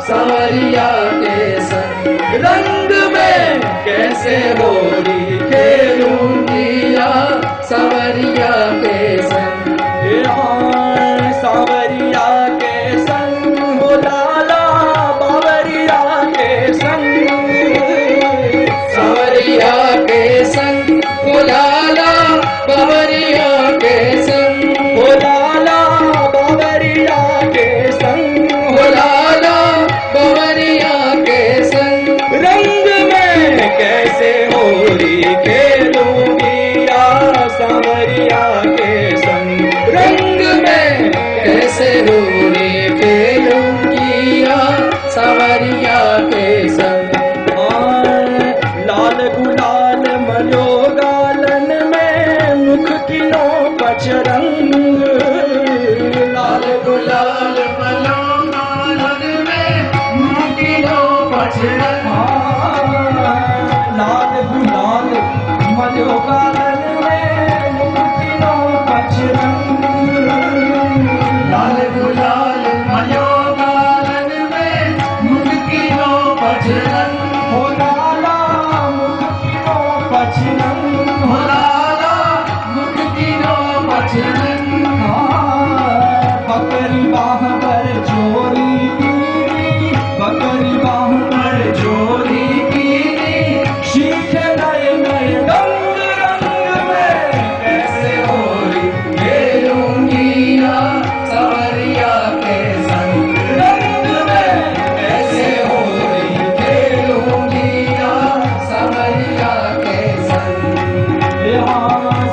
सांवरिया के संग। रंग में कैसे होली खेलूंगी या सांवरिया के संग। हाँ सांवरिया के संग हो लाला बावरिया के संग। सांवरिया के संग हो लाला बावरिया के संग। हो लाला बावरिया के संग हो लाला बावरिया के संग। रंग में कैसे होली खेलूंगी या सांवरिया के संग। रंग में कैसे होली खेलूंगी या सांवरिया के संग। लाल गुलाल मलो गालन में मुख किनो पचरंग। लाल गुलाल मलो गालन में मुख किनो पचरंग। लाल गुलाल मलो गालन में मुख किनो पचरंग। लाल गुलाल मलो गालन में मुख किनो पचरंग। हो लाला मुख किनो पचरंग। हो लाला मुख किनो पचरंग। पकड़ी बाह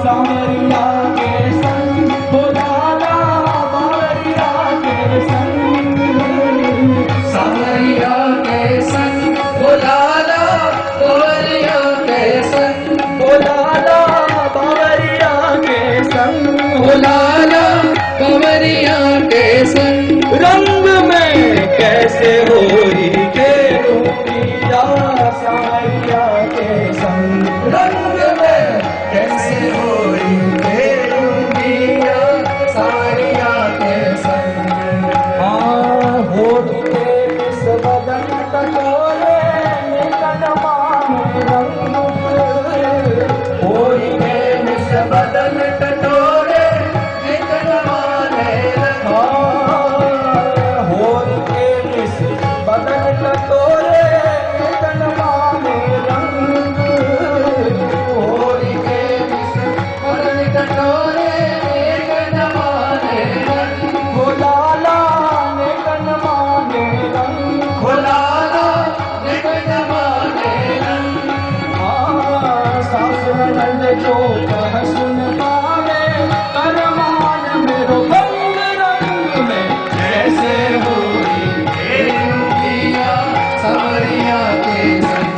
सांवरिया के संग हो लाला बावरिया के संग सांवरिया के संग हो लाला बावरिया के संग हो लाला बावरिया के संग हो लाला बावरिया के संग रंग में कैसे होरी खेलूंगिया सांवरिया के संग रंग में कैसे होरी खेलूंगिया सांवरिया के संग होरी के इस बदन कटोरे निकल मान रंग होरी के इस बदन टटोरे निकल माने होरी के इस बदन कटोरे निकल माने रंग होरी के विष बदन टटोरे निकल माने रंग हो लाला निकल माने रंग खुलाला निकल माने रंग सास नंद जो कह सुन पावे करमान मेरो भंग रंग में कैसे होरी खेलूंगिया सांवरिया के संग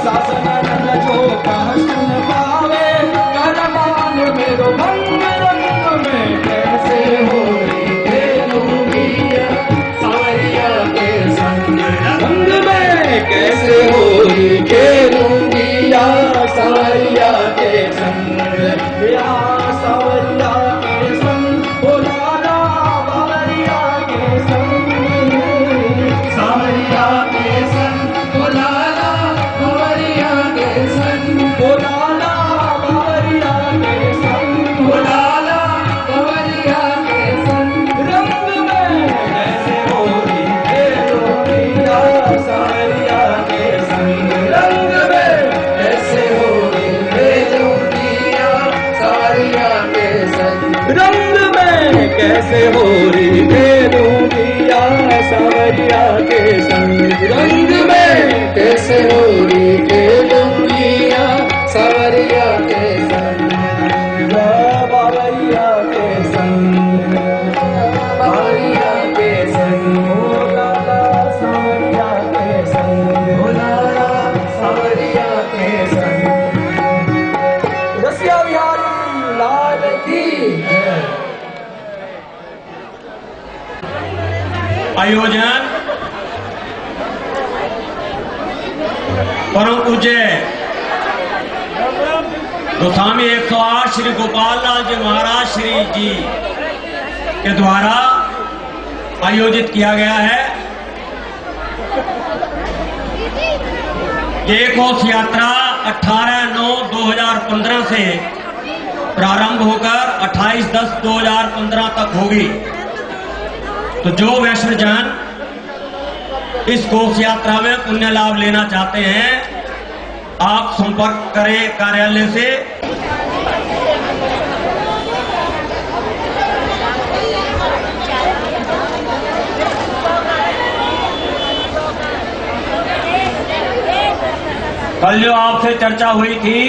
सास नंद जो कह सुन पावे करमान मेरो भंग रंग में कैसे होरी खेलूंगिया सांवरिया के संग रंग में कैसे होरी खेलूंगिया सांवरिया के संग या सांवरिया के संग हो लाला बावरिया के संग सांवरिया के संग खुलाला बावरिया के संग हो लाला बावरिया के संग खुलाला बावरिया के संग रंग में कैसे होरी खेलूंगिया सांवरिया के संग रंग में कैसे होरी खेलूंगिया सांवरिया के संग रंग में कैसे होरी खेलूंगिया सांवरिया के संग रंग में कैसे होरी खेलूंगिया सांवरिया के संग बावरिया के संग बावरिया के संग हो लाला सांवरिया के संग खुलाला सांवरिया के संग रसिया बिहारी लाल की आयोजन परम पूज्य गोस्वामी 108 श्री गोपाल लाल जी महाराज श्री जी के द्वारा आयोजित किया गया है। ये घोष यात्रा 18/9/2015 से प्रारंभ होकर 28/10/2015 तक होगी। तो जो वैष्णवजन इस घोष यात्रा में पुण्य लाभ लेना चाहते हैं, आप संपर्क करें कार्यालय से। कल जो आपसे चर्चा हुई थी,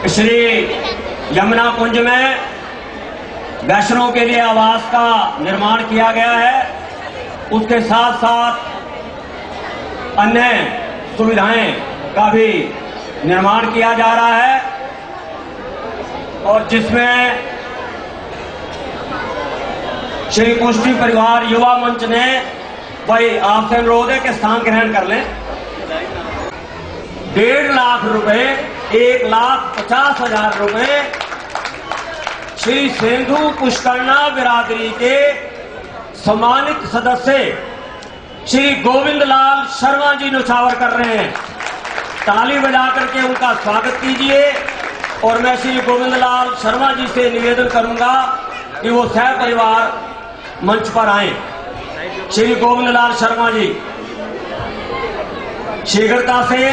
श्री यमुना कुंज में वैष्णव के लिए आवास का निर्माण किया गया है। उसके साथ साथ अन्य सुविधाएं का भी निर्माण किया जा रहा है, और जिसमें श्री पुष्टि परिवार युवा मंच ने, भाई आपसे अनुरोध है कि स्थान ग्रहण कर लें। 1.5 लाख रुपए, 1,50,000 रुपए श्री सिंधु पुष्करना बिरादरी के सम्मानित सदस्य श्री गोविंद लाल शर्मा जी न्यौछावर कर रहे हैं। ताली बजा करके उनका स्वागत कीजिए। और मैं श्री गोविंद लाल शर्मा जी से निवेदन करूंगा कि वो सह परिवार मंच पर आए। श्री गोविंद लाल शर्मा जी शीघ्रता से,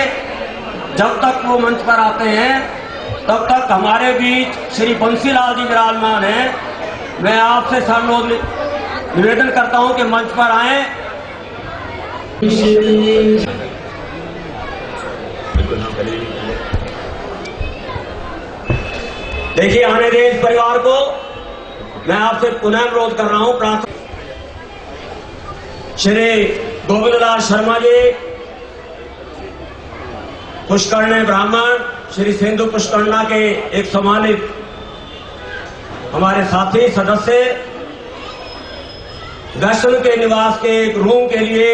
जब तक वो मंच पर आते हैं तब तक हमारे बीच श्री बंसीलाल जी विराजमान हैं। मैं आपसे सर्वोद निवेदन करता हूं कि मंच पर आए। देखिए, आने दें इस परिवार को। मैं आपसे पुनः अनुरोध कर रहा हूं, प्रार्थना। श्री गोविंदलाल शर्मा जी, पुष्करण्य ब्राह्मण, श्री सिंधु पुष्करना के एक सम्मानित हमारे साथी सदस्य, वैष्णव के निवास के एक रूम के लिए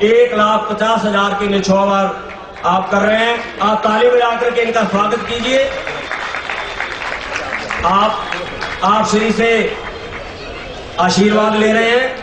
1,50,000 की निछावर आप कर रहे हैं। आप ताली बजा करके इनका स्वागत कीजिए। आप श्री से आशीर्वाद ले रहे हैं।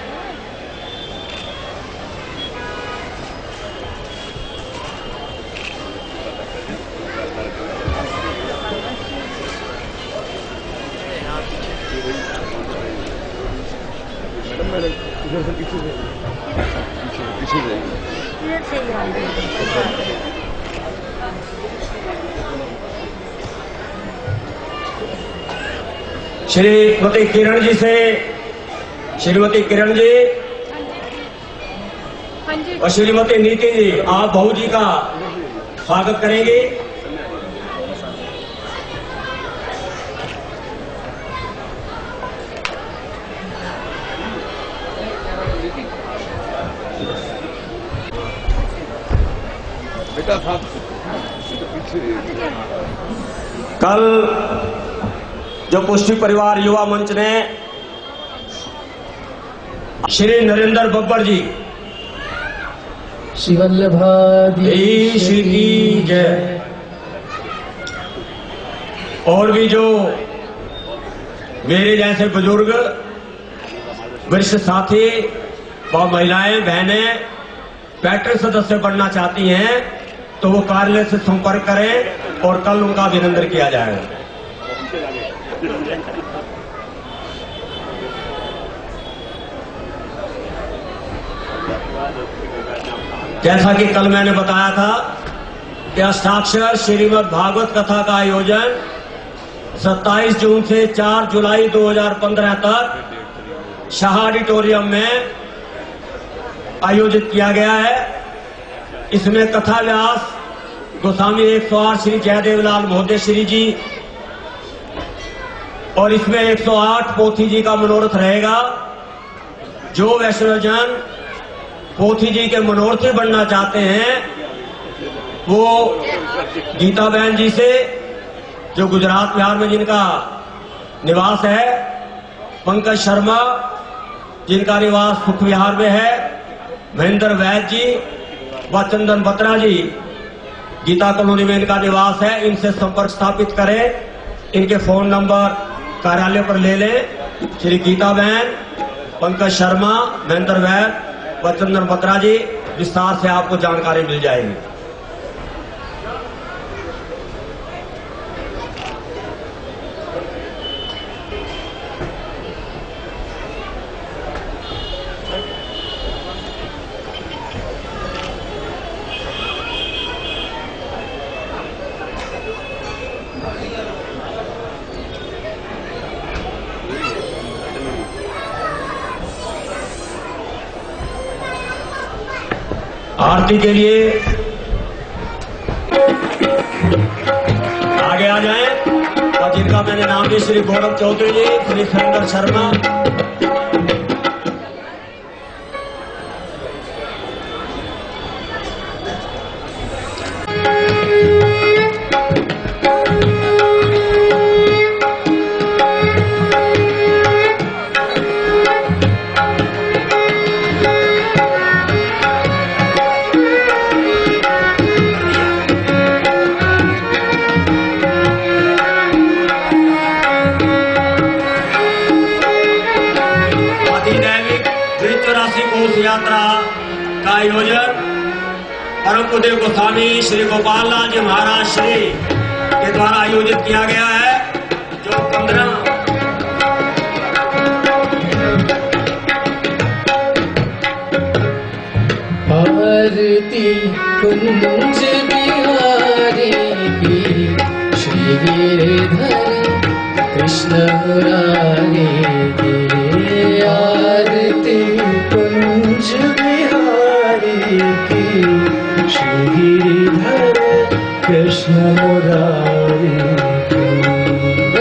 श्रीमती किरण जी से, श्रीमती किरण जी और श्रीमती नीति जी, आप बहू जी का स्वागत करेंगे। कल जो पुष्टि परिवार युवा मंच ने श्री नरेंद्र बब्बर जी, श्री वल्लभाधीश श्री की जय, और भी जो मेरे जैसे बुजुर्ग वरिष्ठ साथी व महिलाएं बहनें पैट्रन सदस्य बनना चाहती हैं तो वो कार्यालय से संपर्क करें और कल उनका अभिनंदन किया जाएगा। जैसा कि कल मैंने बताया था कि अष्टाक्षर श्रीमद् भागवत कथा का आयोजन 27 जून से 4 जुलाई 2015 तक शाह ऑडिटोरियम में आयोजित किया गया है। इसमें कथा व्यास गोस्वामी 108 श्री जयदेवलाल महोदय श्री जी और इसमें 108 पोथी जी का मनोरथ रहेगा। जो वैष्णवजन पोथी जी के मनोरथी बनना चाहते हैं वो गीता बहन जी से, जो गुजरात बिहार में जिनका निवास है, पंकज शर्मा जिनका निवास सुख विहार में है, महेंद्र वैद्य जी व चंदन बत्रा जी गीता कॉलोनी में इनका निवास है, इनसे संपर्क स्थापित करें। इनके फोन नंबर कार्यालय पर ले लें। श्री गीता बहन, पंकज शर्मा, महेंद्र वैद्य व चंदन बत्रा जी, विस्तार से आपको जानकारी मिल जाएगी। आरती के लिए आगे आ जाएं और जिनका मैंने नाम दिया, श्री गौरव चौधरी जी, श्री सुरेंद्र शर्मा, यात्रा का आयोजन परम पूज्य गोस्वामी श्री गोपाल लाल जी महाराज श्री के द्वारा आयोजित किया गया है, जो 15 आरती कुंज बिहारी की, श्री गिरिधर कृष्ण मुरारी की। आरती कुंज बिहारी की, श्री गिरिधर कृष्ण मुरारी की।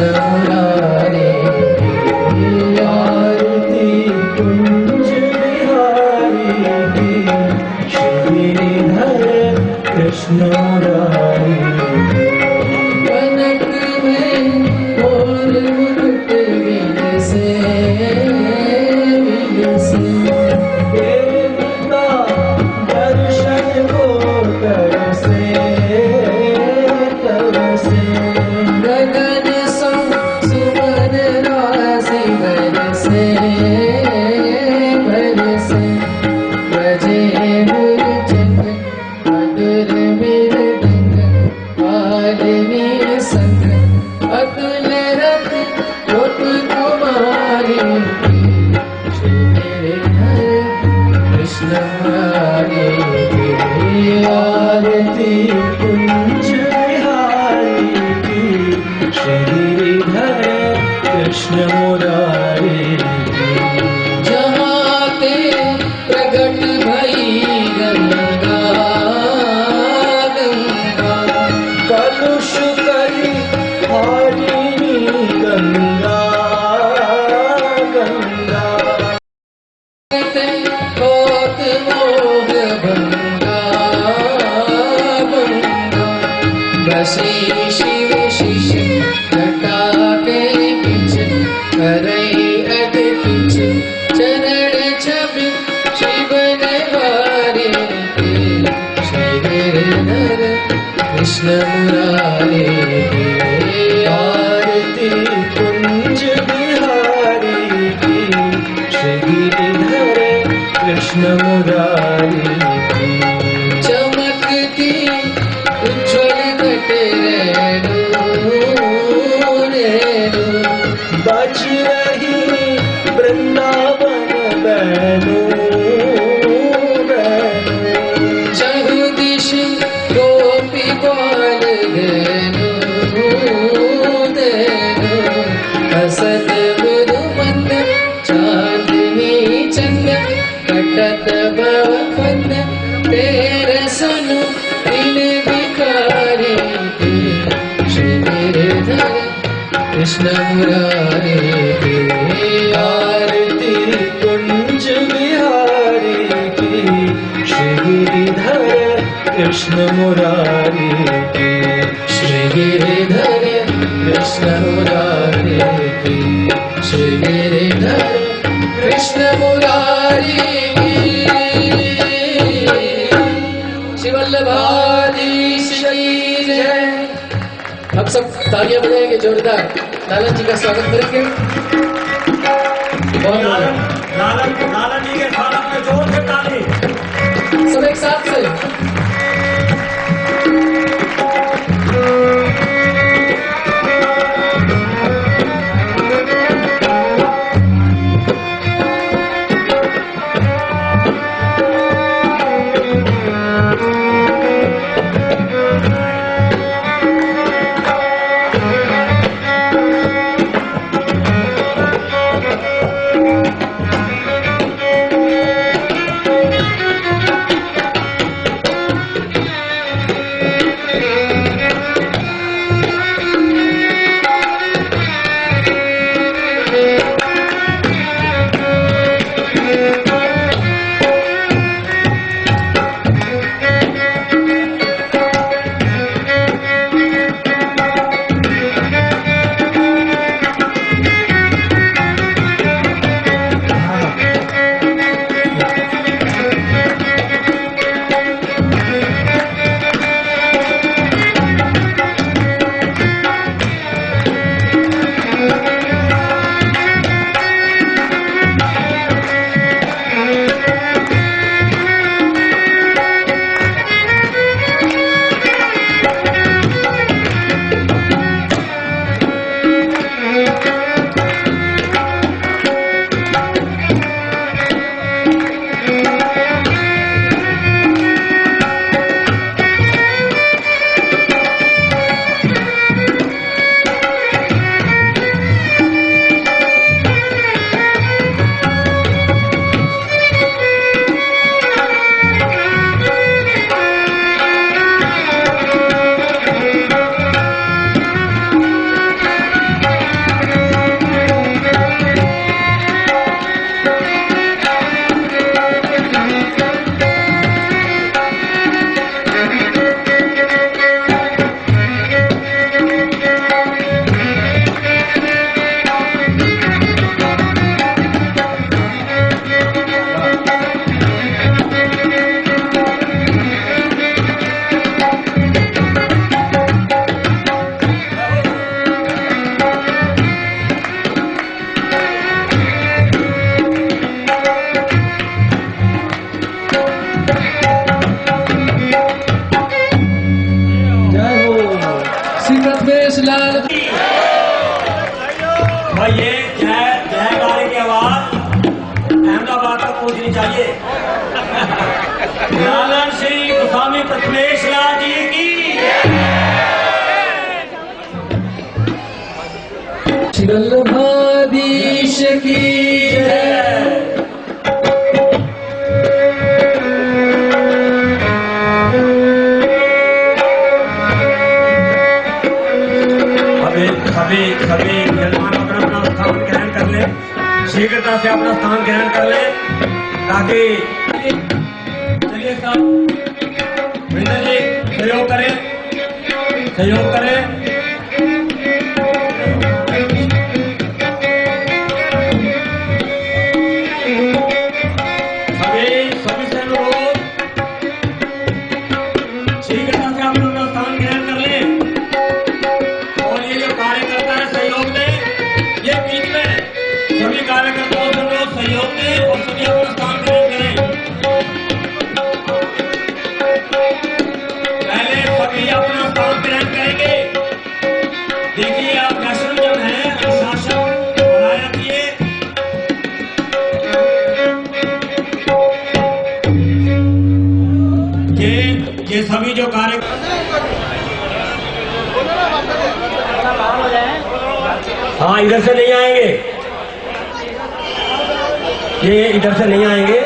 कृष्ण मुरारी आरती कुंज बिहारी की श्री गिरिधर कृष्ण मुरारी कनक में और मुकुट विलसे देवता दर्शन को तरसे तरसे गगन सुमन राशि बरसे बरसे बजे मुरचंद मधुर मृदंग मालिनी संग अतुल रथ गोप कुमारी श्री कृष्ण मुरारी आरती कुंज बिहारी की श्री गिरिधर कृष्ण मुरारी जहाँ ते प्रगट भई गंगा गंगा कलुष करी हारिणी गंगा गंगा कोक मोह भंगा भंगा बसी शिव शिष जटा के पीछ करई अध पीछ चरण छवि शिवन वारे श्री गिरिधर कृष्ण मुरारी आरती कुंज बिहारी की श्री गिरिधर कृष्ण मुरारी चमकती उज्ज्वल घट रेणु बज रही वृंदावन बैनु चहु दिश गोपी बाल धेनु धेनु हसत मृदु मंद चांदनी चंद कटत भव फंद तेरे सनु इन भिखारी श्री गिरिधर कृष्ण मुरारी आरती कुंज बिहारी की श्री गिरिधर कृष्ण मुरारी श्री गिरिधर कृष्ण मुरारी श्री गिरिधर कृष्ण मुरारी श्री वल्लभाधीश की जय। हम सब तालियां बजाएंगे जोरदार, लालन जी का स्वागत करेंगे। लालन लालन लालन जी के स्वागत में जोर से ताली। सब एक साथ से भाई ये जय जयकारे की आवाज अहमदाबाद तक पहुंचनी चाहिए। लालन श्री गोस्वामी प्रथमेश लाल जी की वल्लभाधीश की जय। सभी यजमान अपना स्थान ग्रहण कर ले, शीघ्रता से अपना स्थान ग्रहण कर ले, ताकि चलिए साहब वृंदा जी सहयोग करें, सहयोग करें। सभी से अनुरोध, शीघ्रता से आप अपना स्थान ग्रहण कर ले। और ये जो कार्यकर्ता है सहयोग दें, ये बीच में सभी कार्यकर्ताओं से लोग सहयोग दें और सभी अपना स्थान ग्रहण करें। पहले सभी अपना स्थान ग्रहण करेंगे। देखिए आप वैष्णव जन है, अनुशासन बनाए रखिए। ये सभी जो कार्य हाँ इधर से नहीं आएंगे, ये इधर से नहीं आएंगे।